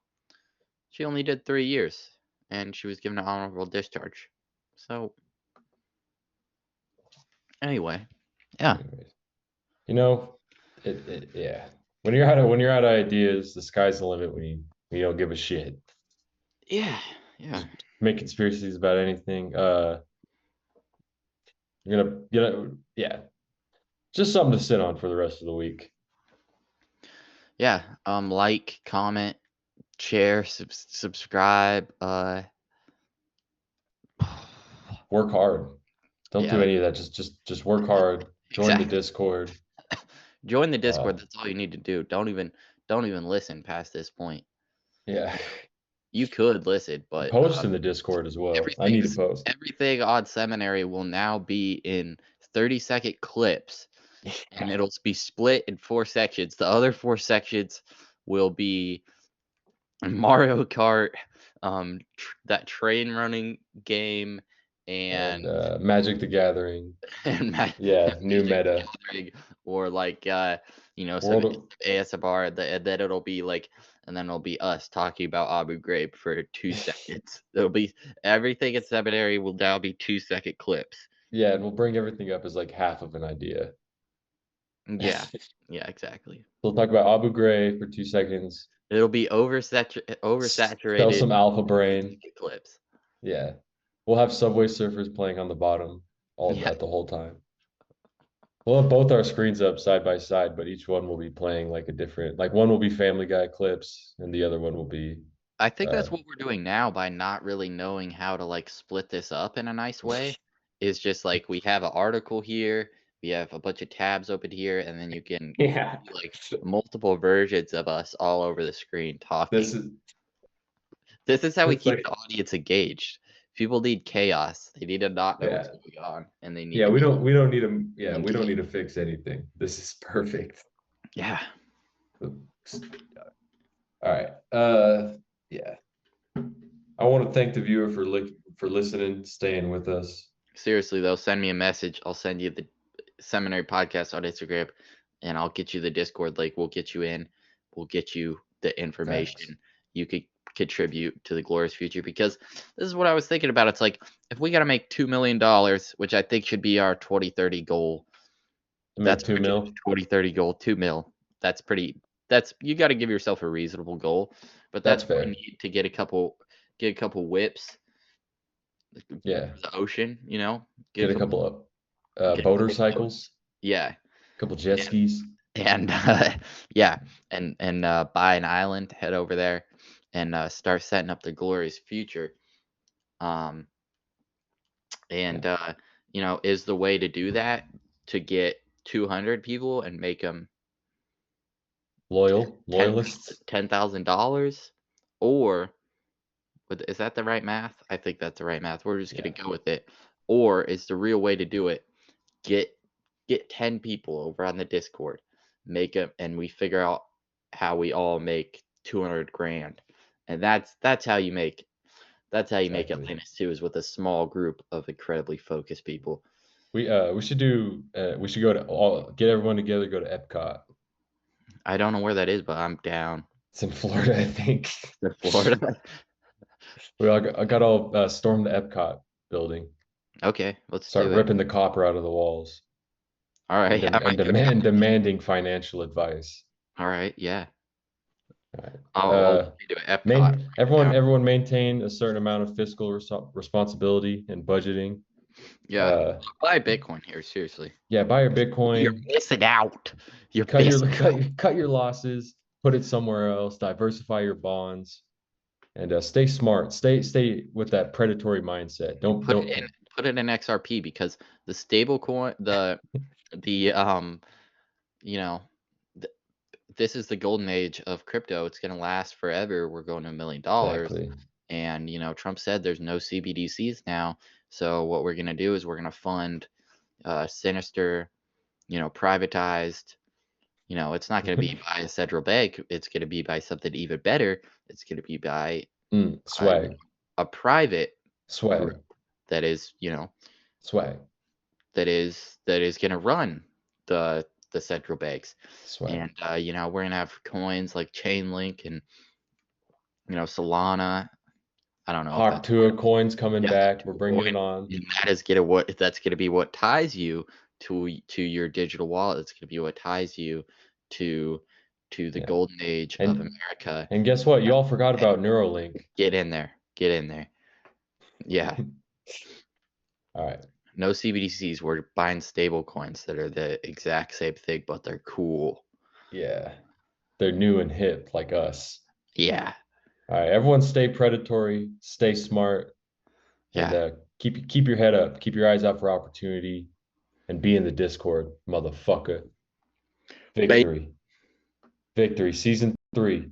She only did 3 years, and she was given an honorable discharge. So, anyway, yeah. Anyways, yeah. When you're out of ideas, the sky's the limit when you don't give a shit. Yeah. Just make conspiracies about anything. Yeah. Just something to sit on for the rest of the week. Yeah. Like, comment, share, subscribe. Work hard. Don't do any of that. Just work hard. Join the Discord. Join the Discord. That's all you need to do. Don't even listen past this point. Yeah. You could listen, but post in the Discord as well. I need to post. Everything on Seminary will now be in 30-second clips, and it'll be split in 4 sections. The other 4 sections will be Mario Kart, that train running game, and Magic the Gathering. New meta. Or like some ASMR, and then it'll be like, and then it'll be us talking about Abu Ghraib for 2 seconds. It'll be everything at Seminary will now be 2-second clips. Yeah, and we'll bring everything up as like half of an idea. Yeah, yeah, exactly. We'll talk about Abu Ghraib for 2 seconds. It'll be oversaturated. Sell some Alpha Brain clips. Yeah, we'll have Subway Surfers playing on the bottom the whole time. We'll have both our screens up side by side, but each one will be playing like a different. Like one will be Family Guy clips, and the other one will be. I think that's what we're doing now by not really knowing how to like split this up in a nice way. Is just like we have an article here, we have a bunch of tabs open here, and then you can like multiple versions of us all over the screen talking. This is how we keep the audience engaged. People need chaos. They need to not know what's going on, and they need. We don't need them. Yeah, we don't need to fix anything. This is perfect. Yeah. All right. Yeah. I want to thank the viewer for listening, staying with us. Seriously though, send me a message. I'll send you the Seminary Podcast on Instagram, and I'll get you the Discord link. We'll get you in. We'll get you the information. You could contribute to the glorious future, because this is what I was thinking about. It's like, if we got to make $2 million, which I think should be our 2030 goal. That's 2 mil. 2030 goal, 2 mil. That's you got to give yourself a reasonable goal, but that's fair. We need to get a couple whips. Yeah. The ocean, get a couple of motorcycles. Yeah. A couple jet skis. And and buy an island, head over there, and start setting up the glorious future. Is the way to do that to get 200 people and make them loyalists, $10,000, or is that the right math? I think that's the right math. We're just gonna go with it. Or is the real way to do it, get 10 people over on the Discord, make them, and we figure out how we all make 200 grand, and that's how you make Atlantis 2, is with a small group of incredibly focused people. We should go to get everyone together, go to Epcot. I don't know where that is, but I'm down. It's in Florida, I think. In Florida. I got all storm the Epcot building. Okay, let's start ripping the copper out of the walls. All right, and demanding financial advice. All right, yeah. All right. I'll do Epcot. Everyone maintain a certain amount of fiscal responsibility and budgeting. Yeah, buy Bitcoin here, seriously. Yeah, buy your Bitcoin. You're missing out. Cut your losses. Put it somewhere else. Diversify your bonds, and stay smart. Stay with that predatory mindset. Don't put it in XRP, because the stable coin, this is the golden age of crypto. It's going to last forever. We're going to $1 million. Exactly. And, Trump said there's no CBDCs now. So what we're going to do is we're going to fund sinister, privatized, it's not going to be by a central bank. It's going to be by something even better. It's going to be by swag, a private swag group that is, swag. that is going to run the central banks. Sweat. And we're going to have coins like Chainlink and Solana. I don't know. Hawk Tuah coins coming back. We're bringing it on. And that's going to be what ties you to your digital wallet. It's going to be what ties you to the golden age of America. And guess what? You all forgot about Neuralink. Get in there. Yeah. All right. No CBDCs. We're buying stable coins that are the exact same thing, but they're cool. Yeah. They're new and hip like us. Yeah. All right. Everyone stay predatory, stay smart. Yeah. And keep your head up. Keep your eyes out for opportunity. And be in the Discord, motherfucker. Victory. Season 3.